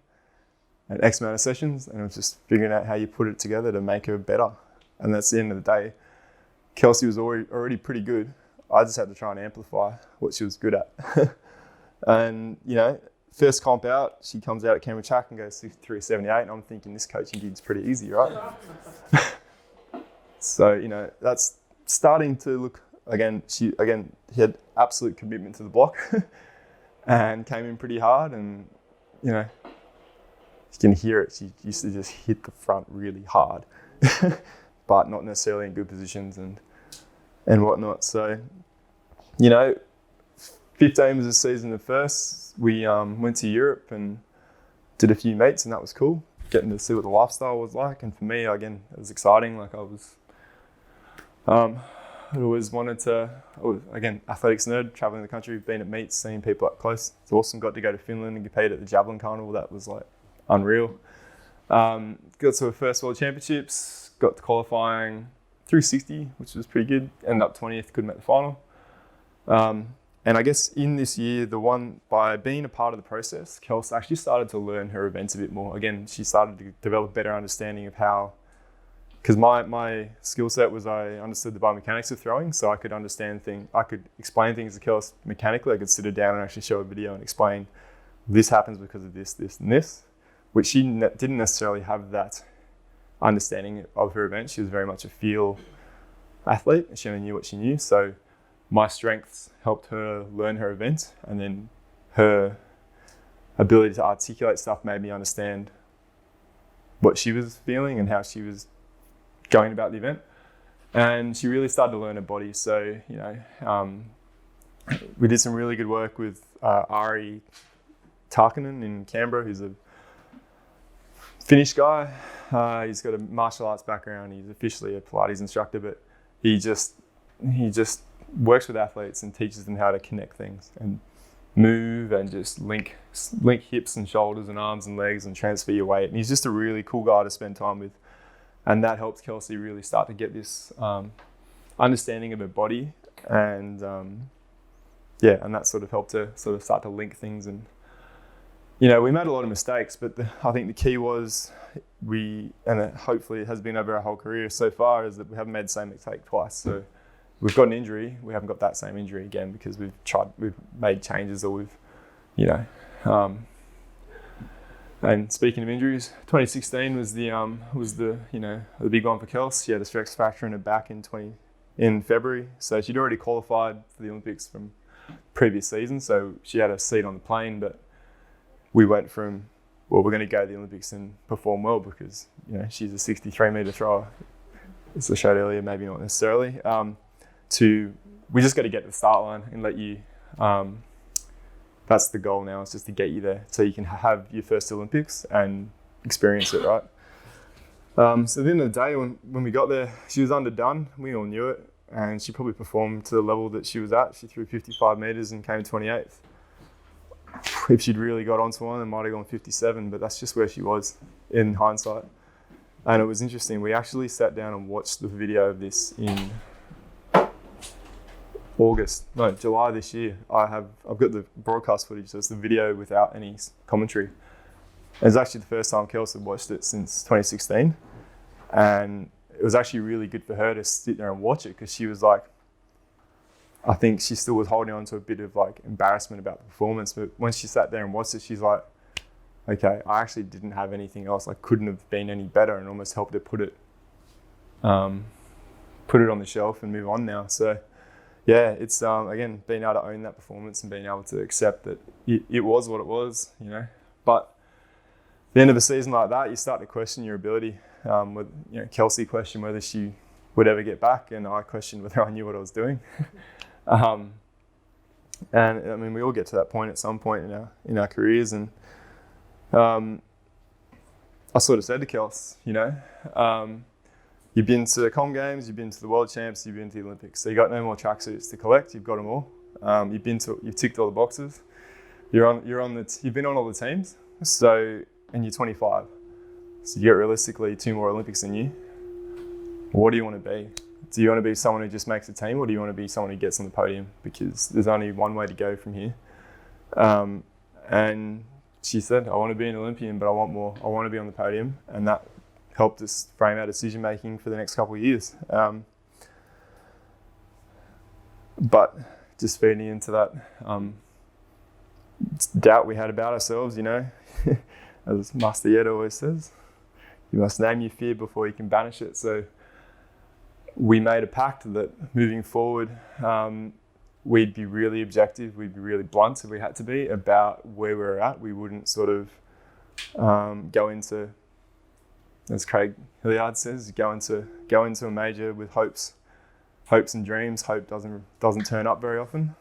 and X amount of sessions, and it was just figuring out how you put it together to make her better. And that's the end of the day. Kelsey was already pretty good. I just had to try and amplify what she was good at. And, you know, first comp out, she comes out at Canberra Track and goes 63.78, and I'm thinking this coaching gig's pretty easy, right? So, you know, that's starting to look, he had absolute commitment to the block and came in pretty hard, and, you know, you can hear it. She used to just hit the front really hard, but not necessarily in good positions and whatnot. So, you know, 15 was the season of first. We went to Europe and did a few meets, and that was cool. Getting to see what the lifestyle was like. And for me, again, it was exciting. Like I always wanted to, athletics nerd, traveling the country, being at meets, seeing people up close. It's awesome. Got to go to Finland and compete at the Javelin Carnival. That was like unreal. Got to a first World Championships, got to qualifying 360, which was pretty good. Ended up 20th, couldn't make the final. And I guess in this year, by being a part of the process, Kelsey actually started to learn her events a bit more. Again, she started to develop a better understanding of how, because my skill set was I understood the biomechanics of throwing, so I could I could explain things to Kelsey mechanically. I could sit her down and actually show a video and explain this happens because of this, this, and this, which she didn't necessarily have that understanding of her event. She was very much a feel athlete, and she only knew what she knew. So my strengths helped her learn her event, and then her ability to articulate stuff made me understand what she was feeling and how she was going about the event. And she really started to learn her body. So, you know, we did some really good work with Ari Tarkinen in Canberra, who's a Finnish guy. He's got a martial arts background. He's officially a Pilates instructor, but he just works with athletes and teaches them how to connect things and move and just link hips and shoulders and arms and legs and transfer your weight. And he's just a really cool guy to spend time with. And that helped Kelsey really start to get this understanding of her body. And and that sort of helped her sort of start to link things. And, you know, we made a lot of mistakes, but I think the key was hopefully it has been over our whole career so far, is that we haven't made the same mistake twice. So we've got an injury, we haven't got that same injury again because we've made changes, or we've, you know, and speaking of injuries, 2016 was the big one for Kelsey. She had a stress fracture in her back in February, so she'd already qualified for the Olympics from previous season, so she had a seat on the plane. But we went from, well, we're going to go to the Olympics and perform well because, you know, she's a 63-meter thrower, as I showed earlier, maybe not necessarily. We just got to get to the start line and let you. That's the goal now, is just to get you there so you can have your first Olympics and experience it, right? So at the end of the day, when we got there, she was underdone. We all knew it, and she probably performed to the level that she was at. She threw 55 meters and came 28th. If she'd really got onto one, it might have gone 57, but that's just where she was in hindsight. And it was interesting. We actually sat down and watched the video of this in July this year. I've got the broadcast footage, so it's the video without any commentary. It was actually the first time Kelsey watched it since 2016, and it was actually really good for her to sit there and watch it, because she was like, I think she still was holding on to a bit of like embarrassment about the performance, but when she sat there and watched it, she's like, okay, I actually didn't have anything else. I couldn't have been any better, and almost helped her put it on the shelf and move on now. So yeah, it's again, being able to own that performance and being able to accept that it was what it was, you know. But at the end of a season like that, you start to question your ability. Kelsey questioned whether she would ever get back, and I questioned whether I knew what I was doing. And I mean, we all get to that point at some point in our careers, and I sort of said to Kels, you've been to the Com Games, you've been to the World Champs, you've been to the Olympics, so you got no more tracksuits to collect. You've got them all. You've ticked all the boxes. You've been on all the teams. So, and you're 25. So you get realistically 2 more Olympics than you. What do you want to be? Do you want to be someone who just makes a team, or do you want to be someone who gets on the podium? Because there's only one way to go from here. And she said, I want to be an Olympian, but I want more. I want to be on the podium. And that helped us frame our decision making for the next couple of years. But just feeding into that doubt we had about ourselves, as Master Yed always says, you must name your fear before you can banish it. So we made a pact that moving forward, we'd be really objective, we'd be really blunt if we had to be about where we were at. We wouldn't sort of go into, as Craig Hilliard says, go into a major with hopes and dreams. Hope doesn't turn up very often.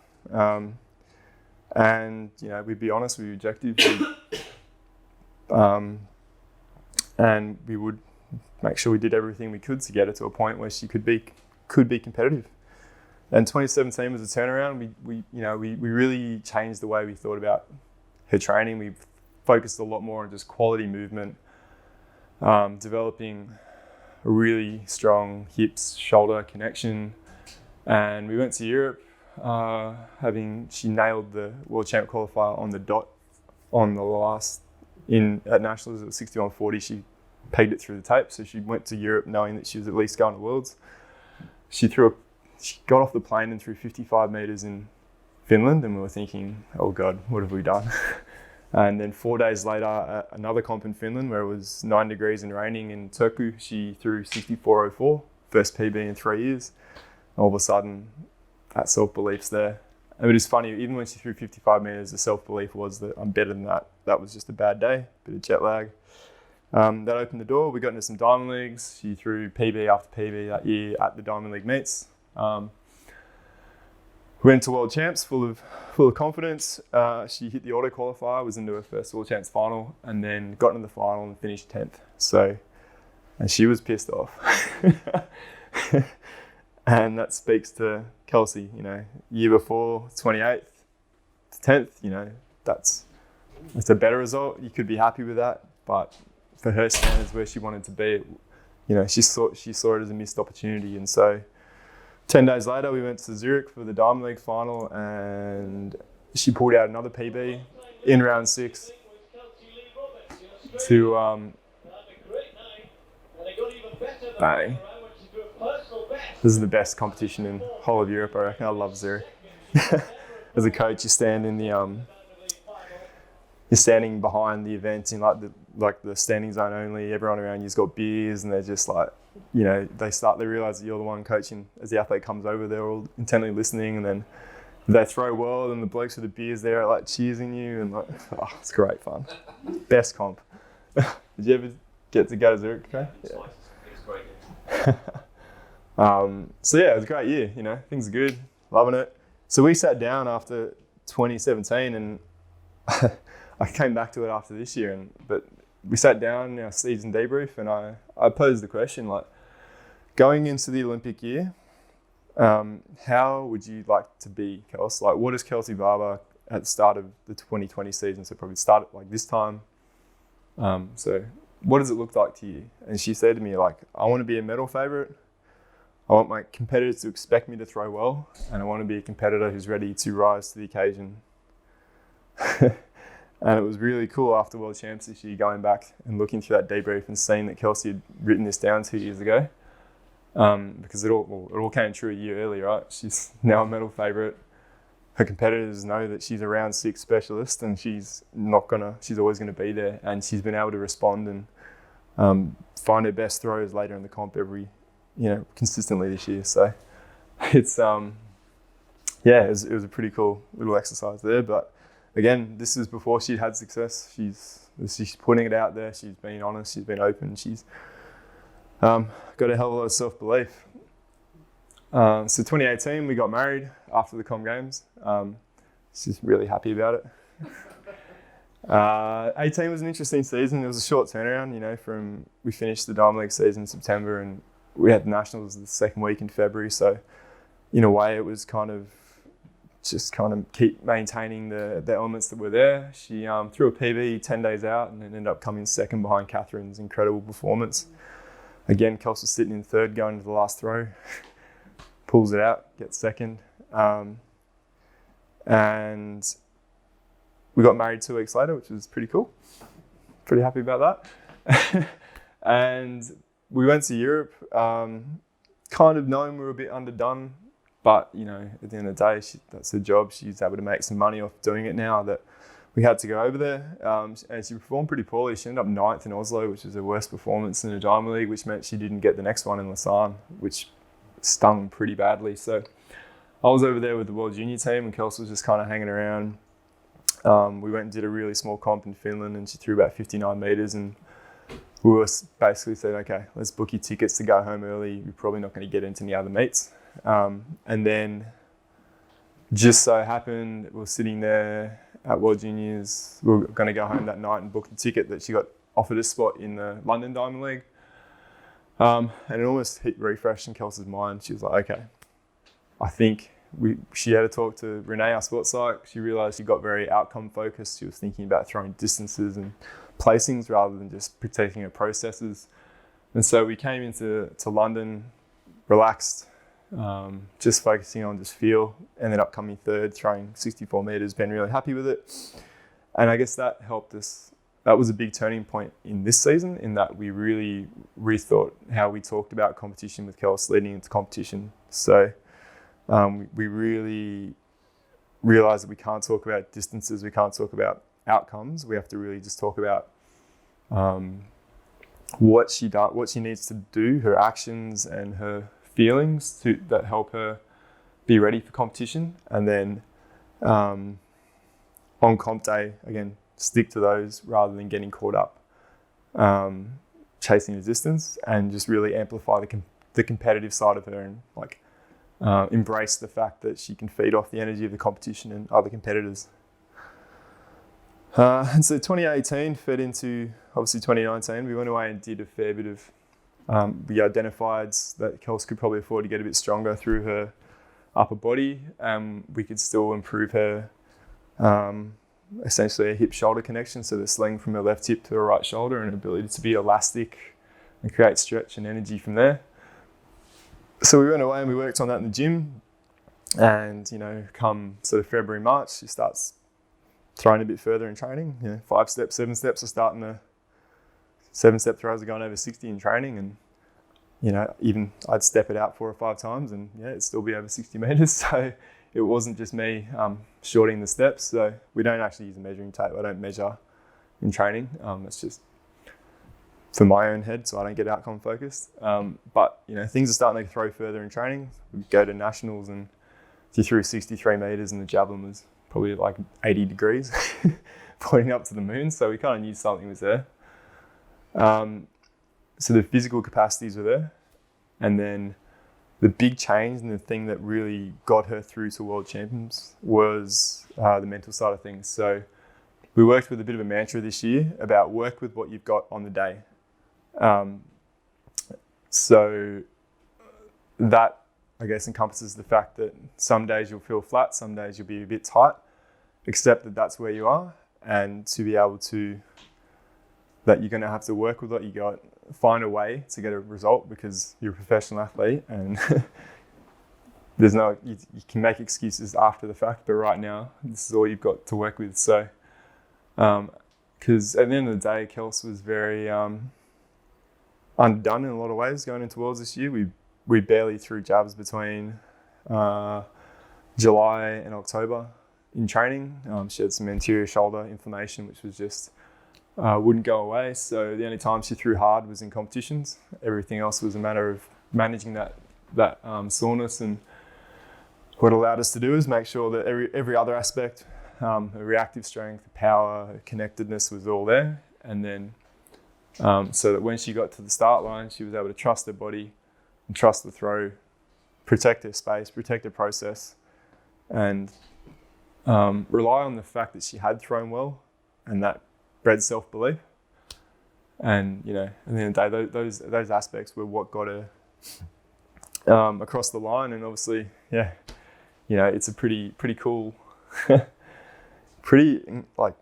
And we'd be honest, we'd be objective, and we would make sure we did everything we could to get her to a point where she could be competitive. And 2017 was a turnaround. We really changed the way we thought about her training. We focused a lot more on just quality movement, developing a really strong hips shoulder connection. And we went to Europe, she nailed the World Champ qualifier on the dot on the last at Nationals at 61.40. She pegged it through the tape, so she went to Europe knowing that she was at least going to Worlds. She got off the plane and threw 55 meters in Finland, and we were thinking, oh God, what have we done? And then 4 days later, at another comp in Finland where it was 9 degrees and raining in Turku, she threw 64.04, first PB in 3 years. All of a sudden, that self-belief's there. And it is funny, even when she threw 55 meters, the self-belief was that I'm better than that. That was just a bad day, bit of jet lag. That opened the door. We got into some Diamond Leagues. She threw PB after PB that year at the Diamond League meets. Went to World Champs full of confidence. She hit the auto qualifier, was into her first World Champs final, and then got into the final and finished 10th. And she was pissed off. And that speaks to Kelsey, year before, 28th to 10th, it's a better result. You could be happy with that, but for her standards where she wanted to be, she saw it as a missed opportunity. And so 10 days later, we went to Zurich for the Diamond League final, and she pulled out another PB in round 6 to bang. This is the best competition in the whole of Europe, I reckon. I love Zurich. As a coach, you stand in the you're standing behind the event in like the standing zone only. Everyone around you's got beers, and they're just like, they realize that you're the one coaching. As the athlete comes over, they're all intently listening, and then they throw well, and the blokes with the beers there are like cheersing you, and it's great fun. Best comp. Did you ever get to go to Zurich? Okay. Yeah. It was great. So yeah, it was a great year, things are good, loving it. So we sat down after 2017, and I came back to it after this year, but we sat down in our season debrief, and I posed the question, like, going into the Olympic year, how would you like to be, Kels? Like, what is Kelsey Barber at the start of the 2020 season? So probably start like this time. So what does it look like to you? And she said to me, like, I want to be a medal favourite. I want my competitors to expect me to throw well, and I want to be a competitor who's ready to rise to the occasion. And it was really cool after World Champs this year, going back and looking through that debrief and seeing that Kelsey had written this down 2 years ago. Because it all came true a year earlier, right? She's now a medal favourite. Her competitors know that she's a round 6 specialist, and she's always gonna be there. And she's been able to respond and find her best throws later in the comp consistently this year. So it's it was a pretty cool little exercise there. But again, this is before she'd had success. She's putting it out there. She's been honest. She's been open. She's got a hell of a lot of self-belief. So 2018, we got married after the Com Games. She's really happy about it. 18 was an interesting season. It was a short turnaround, you know, we finished the Diamond League season in September and we had the Nationals the second week in February. So in a way it was kind of keep maintaining the elements that were there. She threw a PB 10 days out and ended up coming second behind Catherine's incredible performance. Again, Kelsey was sitting in third going to the last throw. Pulls it out, gets second. And we got married 2 weeks later, which was pretty cool. Pretty happy about that. And we went to Europe, kind of knowing we were a bit underdone, but you know, at the end of the day, that's her job. She's able to make some money off doing it now that we had to go over there. And she performed pretty poorly. She ended up 9th in Oslo, which was her worst performance in the Diamond League, which meant she didn't get the next one in Lausanne, which stung pretty badly. So I was over there with the World Junior team and Kelsey was just kind of hanging around. We went and did a really small comp in Finland and she threw about 59 metres and we were basically said, okay, let's book your tickets to go home early. You're probably not going to get into any other meets. And then just so happened, we were sitting there at World Juniors. We were going to go home that night and book the ticket that she got offered a spot in the London Diamond League. And it almost hit refresh in Kelsey's mind. She was like, okay, I think she had a talk to Renee, our sports psych. She realised she got very outcome focused. She was thinking about throwing distances and placings rather than just protecting her processes. And so we came into London relaxed, just focusing on just feel. Ended up coming third, throwing 64 metres, been really happy with it. And I guess that helped us. That was a big turning point in this season in that we really rethought how we talked about competition with Kelsey leading into competition. So we really realised that we can't talk about distances, we can't talk about outcomes. We have to really just talk about what she needs to do, her actions and her feelings that help her be ready for competition. And then on comp day, again, stick to those rather than getting caught up chasing the distance and just really amplify the competitive side of her and embrace the fact that she can feed off the energy of the competition and other competitors. And so 2018 fed into obviously 2019. We went away and did a fair bit of, we identified that Kelsey could probably afford to get a bit stronger through her upper body. We could still improve her essentially a hip-shoulder connection, so the sling from her left hip to her right shoulder and ability to be elastic and create stretch and energy from there. So we went away and we worked on that in the gym, and you know, come sort of February, March, she starts throwing a bit further in training. You know, 5 steps, 7 steps are starting to 7-step throws are going over 60 in training, and you know, even I'd step it out 4 or 5 times and yeah, it'd still be over 60 meters. So it wasn't just me shorting the steps. So we don't actually use a measuring tape. I don't measure in training. It's just for my own head, so I don't get outcome focused. But you know, things are starting to throw further in training. We go to nationals and she threw 63 meters and the javelin was probably like 80 degrees pointing up to the moon. So we kind of knew something was there. So the physical capacities were there. And then the big change and the thing that really got her through to World Champions was the mental side of things. So we worked with a bit of a mantra this year about work with what you've got on the day. So that, I guess, encompasses the fact that some days you'll feel flat, some days you'll be a bit tight, accept that that's where you are, and to be able to, that you're going to have to work with what you got, find a way to get a result because you're a professional athlete and there's no, you can make excuses after the fact, but right now, this is all you've got to work with. So, because at the end of the day, Kelsey was very undone in a lot of ways going into Worlds this year. We barely threw jabs between July and October in training. She had some anterior shoulder inflammation, which was just wouldn't go away. So the only time she threw hard was in competitions. Everything else was a matter of managing that soreness. And what it allowed us to do is make sure that every other aspect, her reactive strength, power, her connectedness was all there. And then so that when she got to the start line, she was able to trust her body and trust the throw protect her space, protect her process, and rely on the fact that she had thrown well, and that bred self-belief. And you know, at the end of the day, those aspects were what got her across the line. And obviously, yeah, you know, it's a pretty cool, pretty like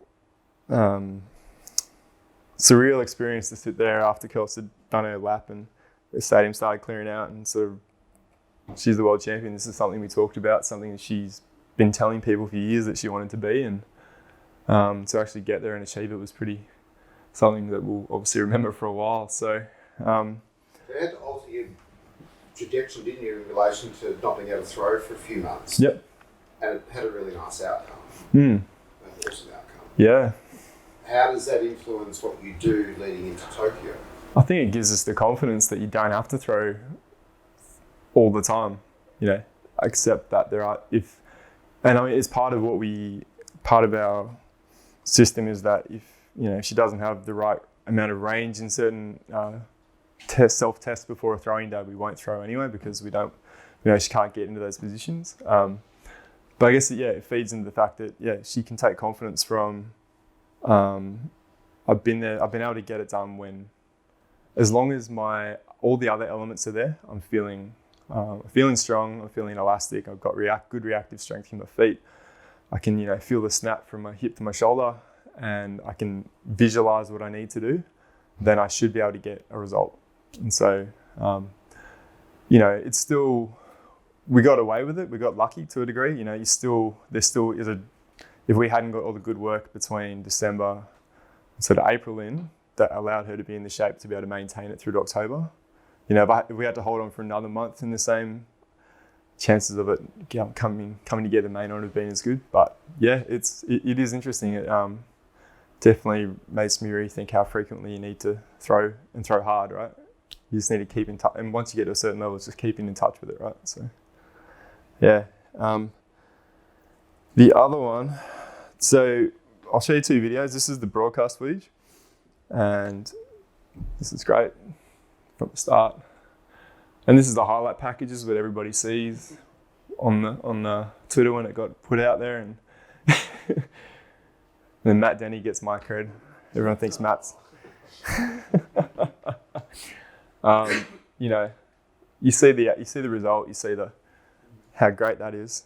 surreal experience to sit there after Kelsey had done her lap and the stadium started clearing out, and sort of, she's the world champion. This is something we talked about, something that she's been telling people for years that she wanted to be, and to actually get there and achieve it was something that we'll obviously remember for a while. So You had to alter your trajectory, didn't you, in relation to not being able to throw for a few months? Yep. And it had a really nice outcome. An awesome outcome. Yeah. How does that influence what you do leading into Tokyo? I think it gives us the confidence that you don't have to throw all the time, you know, accept that there are, and I mean, it's part of our system is that if, you know, she doesn't have the right amount of range in certain self-tests before a throwing day, we won't throw anyway, because we don't, you know, she can't get into those positions. But I guess, yeah, it feeds into the fact that, yeah, she can take confidence from, I've been able to get it done when, as long as all the other elements are there, I'm feeling strong, I'm feeling elastic, I've got good reactive strength in my feet. I can, you know, feel the snap from my hip to my shoulder, and I can visualize what I need to do, then I should be able to get a result. And so, you know, it's still, we got away with it. We got lucky to a degree. You know, there still is if we hadn't got all the good work between December, sort of April that allowed her to be in the shape to be able to maintain it through to October. You know, if we had to hold on for another month in the same, chances of it coming together may not have been as good. But yeah, it is interesting. It definitely makes me rethink how frequently you need to throw hard, right? You just need to keep in touch, and once you get to a certain level, it's just keeping in touch with it, right? So yeah. The other one, so I'll show you two videos. This is the broadcast footage, and this is great from the start. And this is the highlight packages that everybody sees on the Twitter when it got put out there, and then Matt Denny gets my cred. Everyone thinks Matt's. You know, you see the result. You see how great that is.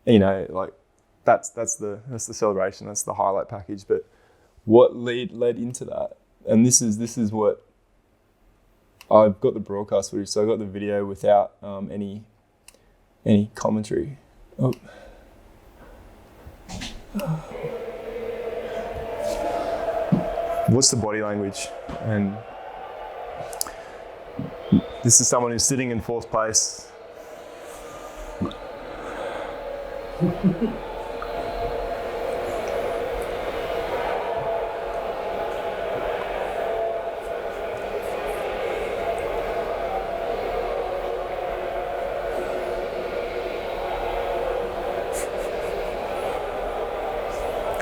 You know, like that's the celebration. That's the highlight package. But what led into that, and this is what I've got the broadcast footage. So I got the video without any commentary. Oh. What's the body language? And this is someone who's sitting in fourth place.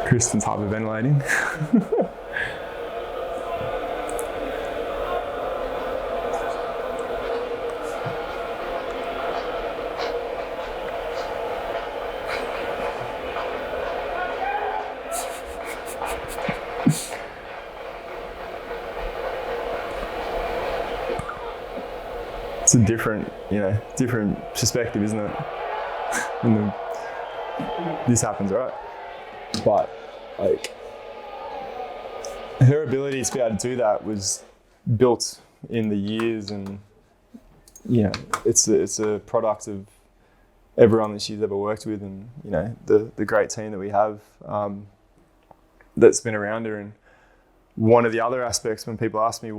Kristen's hyperventilating. It's a different perspective, isn't it? This happens, right? But like, her ability to be able to do that was built in the years, and you know, it's a product of everyone that she's ever worked with, and you know, the great team that we have that's been around her. And one of the other aspects when people ask me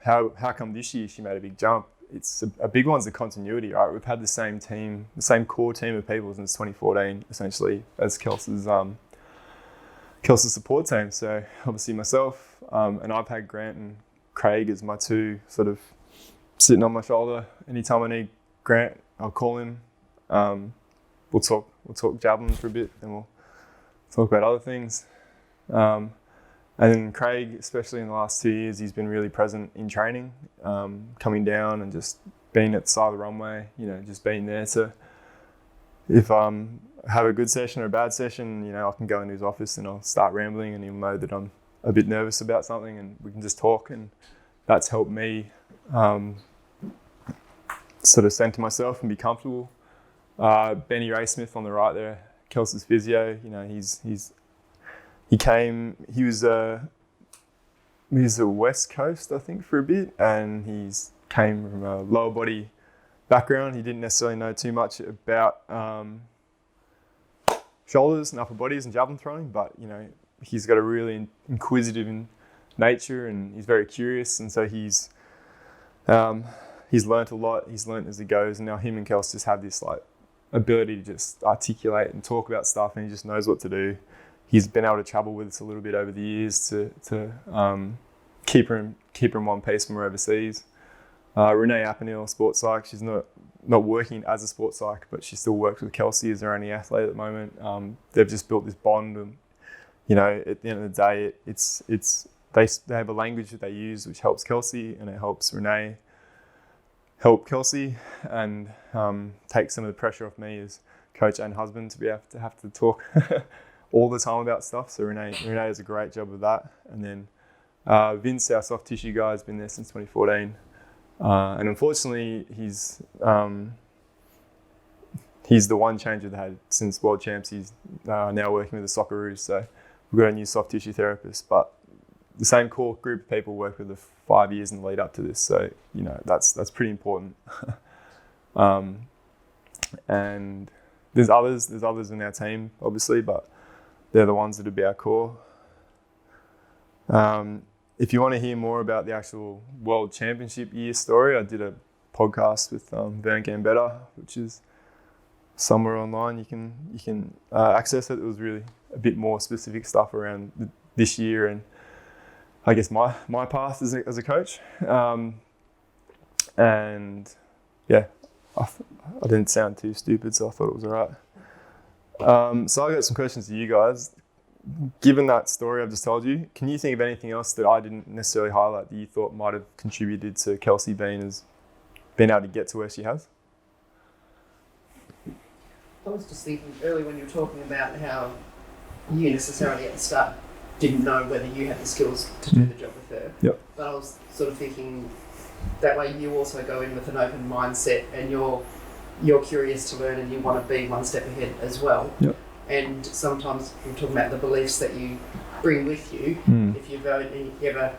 how come this year she made a big jump, it's a big one's the continuity, right? We've had the same team, the same core team of people since 2014, essentially, as Kelsey's support team. So obviously myself, and I've had Grant and Craig as my two sort of sitting on my shoulder. Anytime I need Grant, I'll call him. We'll talk javelin for a bit, then we'll talk about other things. And then Craig, especially in the last 2 years, he's been really present in training, coming down and just being at the side of the runway, just being there to, if have a good session or a bad session, I can go into his office and I'll start rambling and he'll know that I'm a bit nervous about something and we can just talk, and that's helped me sort of center myself and be comfortable. Benny Raysmith on the right there, Kelsey's physio, he was the West Coast, I think, for a bit, and he's came from a lower body background. He didn't necessarily know too much about shoulders and upper bodies and javelin throwing, but he's got a really inquisitive nature and he's very curious, and so he's learnt a lot. He's learnt as he goes, and now him and Kelsey just have this ability to just articulate and talk about stuff, and he just knows what to do. He's been able to travel with us a little bit over the years to keep her in one piece when we're overseas. Renee Appenil, sports psych, she's not working as a sports psych, but she still works with Kelsey as their only athlete at the moment. They've just built this bond, and at the end of the day, they have a language that they use which helps Kelsey, and it helps Renee help Kelsey, and take some of the pressure off me as coach and husband to have to talk all the time about stuff. So Renee does a great job of that. And then Vince, our soft tissue guy, has been there since 2014. And unfortunately, he's the one change we've had since World Champs. He's now working with the Socceroos, so we've got a new soft tissue therapist. But the same core group of people work with the 5 years in the lead up to this, so that's pretty important. And there's others in our team, obviously, but they're the ones that would be our core. If you want to hear more about the actual World Championship year story, I did a podcast with Vern Gambetta, which is somewhere online. You can access it. It was really a bit more specific stuff around this year and I guess my path as a coach. And yeah, I didn't sound too stupid, so I thought it was all right. So I got some questions to you guys. Given that story I've just told you, can you think of anything else that I didn't necessarily highlight that you thought might have contributed to Kelsey being able to get to where she has? I was just thinking earlier when you were talking about how you necessarily at the start didn't know whether you had the skills to do the job with her. Yep. But I was sort of thinking that way you also go in with an open mindset and you're curious to learn and you want to be one step ahead as well. Yep. And sometimes we're talking about the beliefs that you bring with you. If you've ever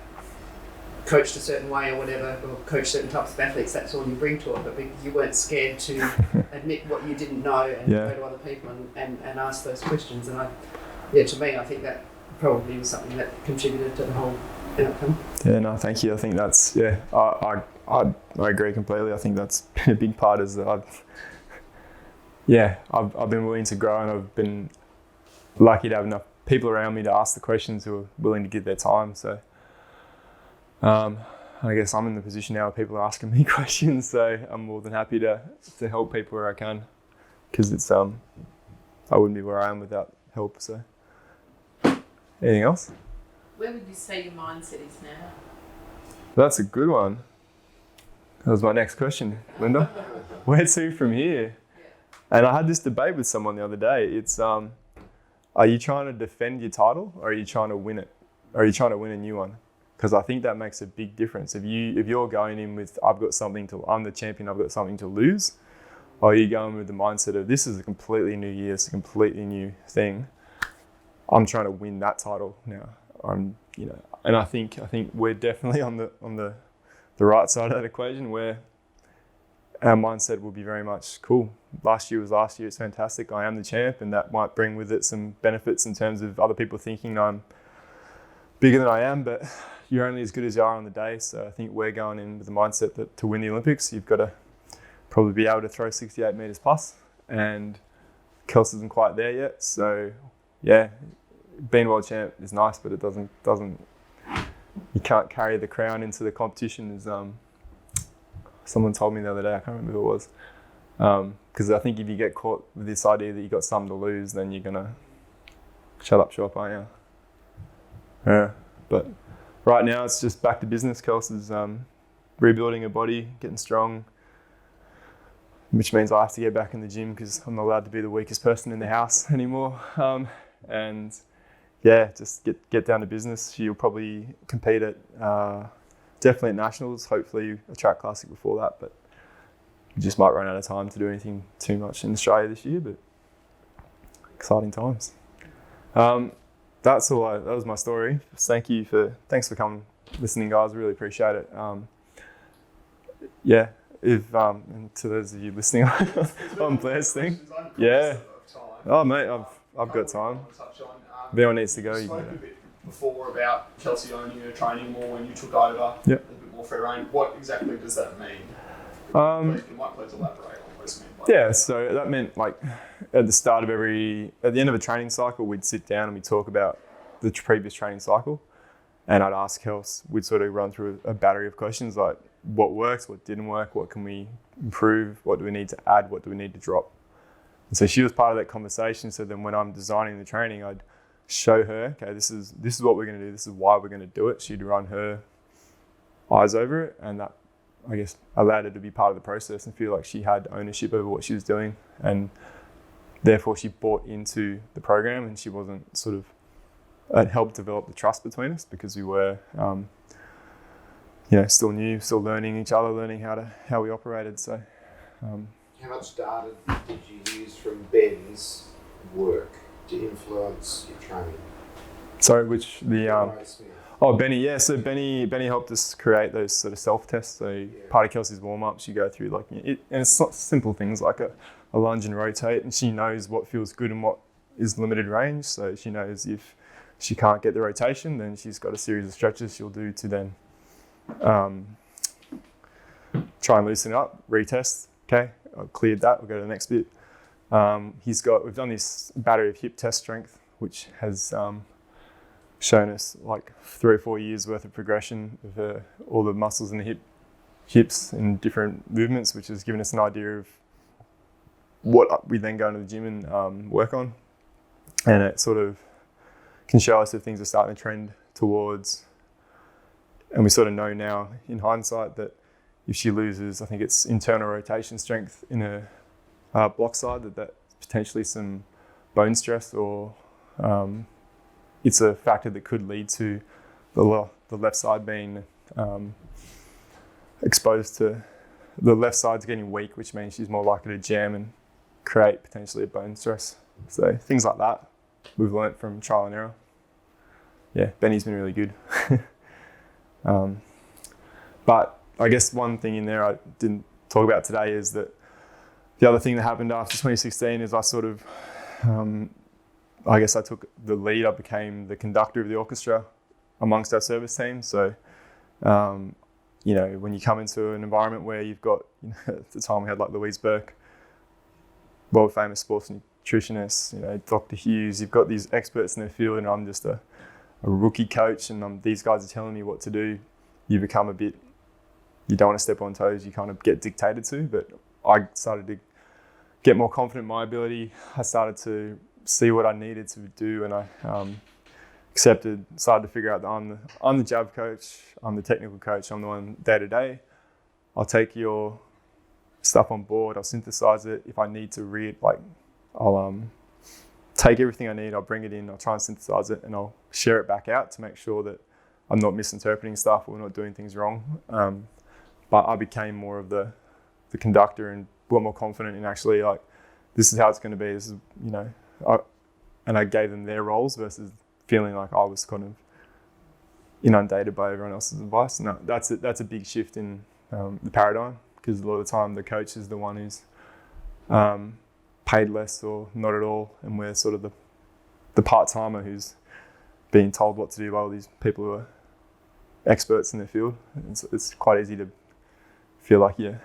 coached a certain way or whatever, or coached certain types of athletes, that's all you bring to it. But you weren't scared to admit what you didn't know and go to other people and ask those questions. And to me, I think that probably was something that contributed to the whole outcome. Yeah, no, thank you. I think that's, I agree completely. I think that's been a big part as I've been willing to grow, and I've been lucky to have enough people around me to ask the questions who are willing to give their time. So I guess I'm in the position now where people are asking me questions, so I'm more than happy to help people where I can, because it's I wouldn't be where I am without help. So anything else? Where would you say your mindset is now? That's a good one. That was my next question, Linda. Where to from here? And I had this debate with someone the other day. It's, are you trying to defend your title, or are you trying to win it? Or are you trying to win a new one? Because I think that makes a big difference. If you're going in with, I'm the champion, I've got something to lose, or are you going with the mindset of, this is a completely new year, it's a completely new thing. I'm trying to win that title now. And I think we're definitely on the right side of that equation, where our mindset will be very much cool. Last year was last year. It's fantastic. I am the champ, and that might bring with it some benefits in terms of other people thinking I'm bigger than I am, but you're only as good as you are on the day. So I think we're going in with the mindset that to win the Olympics, you've got to probably be able to throw 68 meters plus, and Kelsey isn't quite there yet. So yeah, being world champ is nice, but it doesn't you can't carry the crown into the competition, as someone told me the other day. I can't remember who it was. Because I think if you get caught with this idea that you got something to lose, then you're gonna shut up shop, aren't you? Yeah. But right now it's just back to business. Kelsey's rebuilding her body, getting strong, which means I have to get back in the gym because I'm not allowed to be the weakest person in the house anymore. And yeah, just get down to business. She'll probably compete at definitely at nationals, hopefully a track classic before that, but we just might run out of time to do anything too much in Australia this year, but exciting times. That's all. That was my story. Thanks for coming, listening, guys. Really appreciate it. Yeah, if and to those of you listening on Blair's thing, yeah. Oh mate, I've got time. If anyone needs to go, you spoke can a go. bit before about Kelsey owning her training more when you took over. Yep. A bit more free reign. What exactly does that mean? You might please elaborate on what it means. Yeah, so that meant like at the end of a training cycle, we'd sit down and we'd talk about the previous training cycle, and I'd ask Kels, we'd sort of run through a battery of questions like what works, what didn't work, what can we improve, what do we need to add, what do we need to drop. And so she was part of that conversation. So then when I'm designing the training, I'd show her, okay, this is what we're going to do, this is why we're going to do it. She'd run her eyes over it, and that, I guess, allowed her to be part of the process and feel like she had ownership over what she was doing, and therefore she bought into the program, and she wasn't sort of, it helped develop the trust between us because we were, still new, still learning each other, learning how we operated. So, How much data did you use from Ben's work to influence your training? sorry, which the Smith. Benny, yeah. So Benny helped us create those sort of self-tests. So part of Kelsey's warm-ups, you go through like and it's not simple things like a lunge and rotate, and she knows what feels good and what is limited range. So she knows if she can't get the rotation, then she's got a series of stretches she'll do to then try and loosen it up, retest. Okay, I've cleared that. We'll go to the next bit. We've done this battery of hip test strength, which has shown us like 3 or 4 years worth of progression of all the muscles in the hips in different movements, which has given us an idea of what we then go into the gym and work on. And it sort of can show us if things are starting to trend towards, and we sort of know now in hindsight that if she loses, I think it's internal rotation strength in her block side, that's potentially some bone stress, or it's a factor that could lead to the left side being exposed to, the left side's getting weak, which means she's more likely to jam and create potentially a bone stress. So things like that we've learnt from trial and error. Yeah, Benny's been really good. But I guess one thing in there I didn't talk about today is that the other thing that happened after 2016 is I sort of, I guess I took the lead. I became the conductor of the orchestra amongst our service team. So, when you come into an environment where you've got, at the time we had like Louise Burke, world famous sports nutritionist, Dr. Hughes, you've got these experts in their field, and I'm just a rookie coach, and these guys are telling me what to do. You become you don't want to step on toes, you kind of get dictated to. But I started to get more confident in my ability. I started to see what I needed to do, and I started to figure out that I'm the jab coach, I'm the technical coach, I'm the one day to day. I'll take your stuff on board, I'll synthesize it. If I need to read, I'll take everything I need, I'll bring it in, I'll try and synthesize it, and I'll share it back out to make sure that I'm not misinterpreting stuff or not doing things wrong. But I became more of the conductor and a lot more confident in actually this is how it's going to be. This is, and I gave them their roles versus feeling like I was kind of inundated by everyone else's advice. No, that's a big shift in the paradigm, because a lot of the time the coach is the one who's paid less or not at all, and we're sort of the part-timer who's being told what to do by all these people who are experts in their field. It's quite easy to feel like I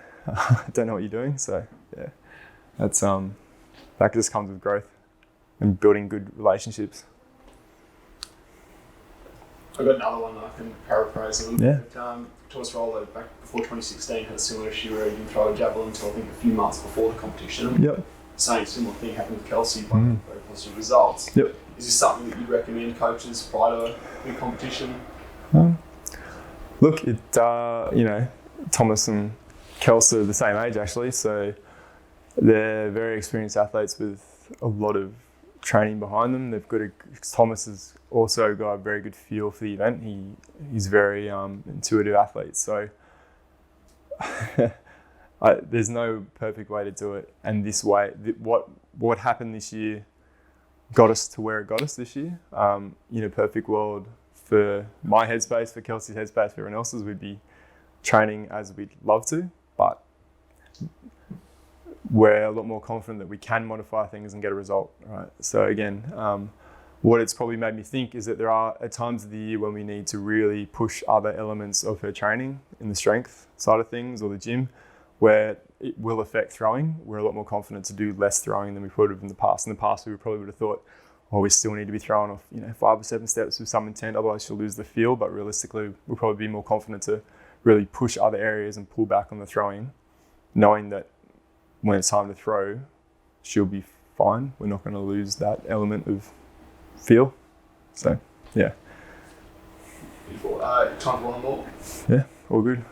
don't know what you're doing. So yeah, that's that just comes with growth and building good relationships. I've got another one that I can paraphrase a little Yeah. bit. Thomas Roller, back before 2016, had a similar issue where he didn't throw a javelin until I think a few months before the competition. Yep. Same similar thing happened with Kelsey, but very positive results. Yep. Is this something that you'd recommend coaches prior to the competition? Look, Thomas and Kelsey are the same age actually, so They're very experienced athletes with a lot of training behind them. Thomas has also got a very good feel for the event. He's very intuitive athlete. So there's no perfect way to do it. And this way, what happened this year got us to where it got us this year. In a perfect world, for my headspace, for Kelsey's headspace, for everyone else's, we'd be training as we'd love to, but we're a lot more confident that we can modify things and get a result, right? So again, what it's probably made me think is that there are at times of the year when we need to really push other elements of her training in the strength side of things or the gym, where it will affect throwing. We're a lot more confident to do less throwing than we would have in the past. In the past, we probably would have thought, we still need to be throwing off 5 or 7 steps with some intent, otherwise she'll lose the feel. But realistically, we'll probably be more confident to really push other areas and pull back on the throwing, knowing that when it's time to throw, she'll be fine. We're not going to lose that element of feel. So, yeah. Beautiful. Time for one more. Yeah, all good.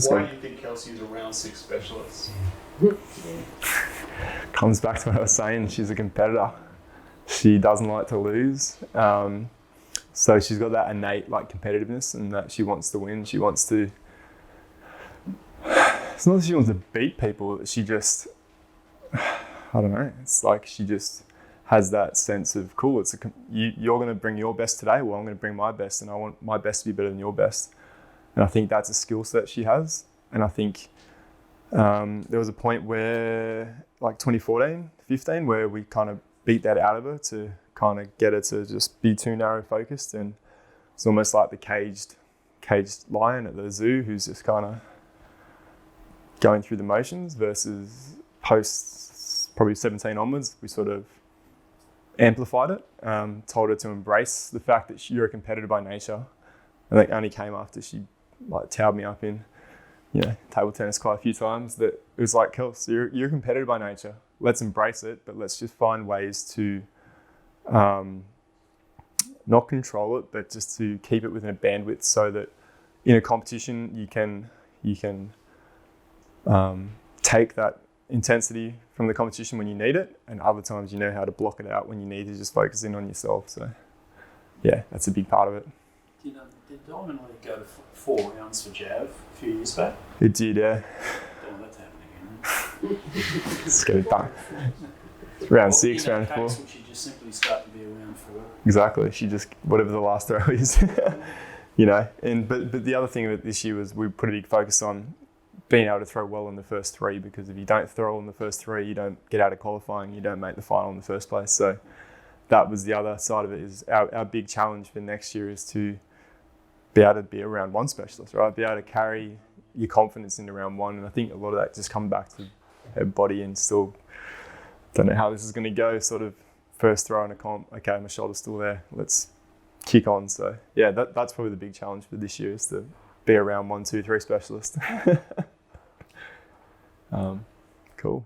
Why do you think Kelsey is a round 6 specialist? Comes back to what I was saying. She's a competitor. She doesn't like to lose. So she's got that innate competitiveness, and that she wants to win. She wants to. It's not that she wants to beat people. She just, I don't know. It's like she just has that sense of cool. You're going to bring your best today. Well, I'm going to bring my best, and I want my best to be better than your best. And I think that's a skill set she has. And I think there was a point where, 2014, 15, where we kind of beat that out of her to kind of get her to just be too narrow focused. And it's almost like the caged lion at the zoo who's just kind of going through the motions, versus post probably 17 onwards, we sort of amplified it, told her to embrace the fact that you're a competitor by nature. And that only came after she towed me up in table tennis quite a few times, that it was like, Kelsey, you're a competitor by nature. Let's embrace it, but let's just find ways to not control it, but just to keep it within a bandwidth, so that in a competition you can take that intensity from the competition when you need it, and other times you know how to block it out when you need to just focus in on yourself. So yeah, that's a big part of it. Did Diamond League go to 4 rounds for Jav a few years back? It did, yeah. Oh, that's happening again. Let's get it done. Round 6, round 4. Would she just simply start to be around 4? Exactly. She just, whatever the last throw is, And but the other thing with this year was we put a big focus on being able to throw well in the first 3, because if you don't throw in the first 3, you don't get out of qualifying, you don't make the final in the first place. So that was the other side of it. Is our big challenge for next year is to be able to be a round 1 specialist, right? Be able to carry your confidence into round 1. And I think a lot of that just comes back to her body, and still don't know how this is going to go. Sort of first throw in a comp, okay, my shoulder's still there, let's kick on. So yeah, that's probably the big challenge for this year, is to be a round 1, 2, 3 specialist. Cool.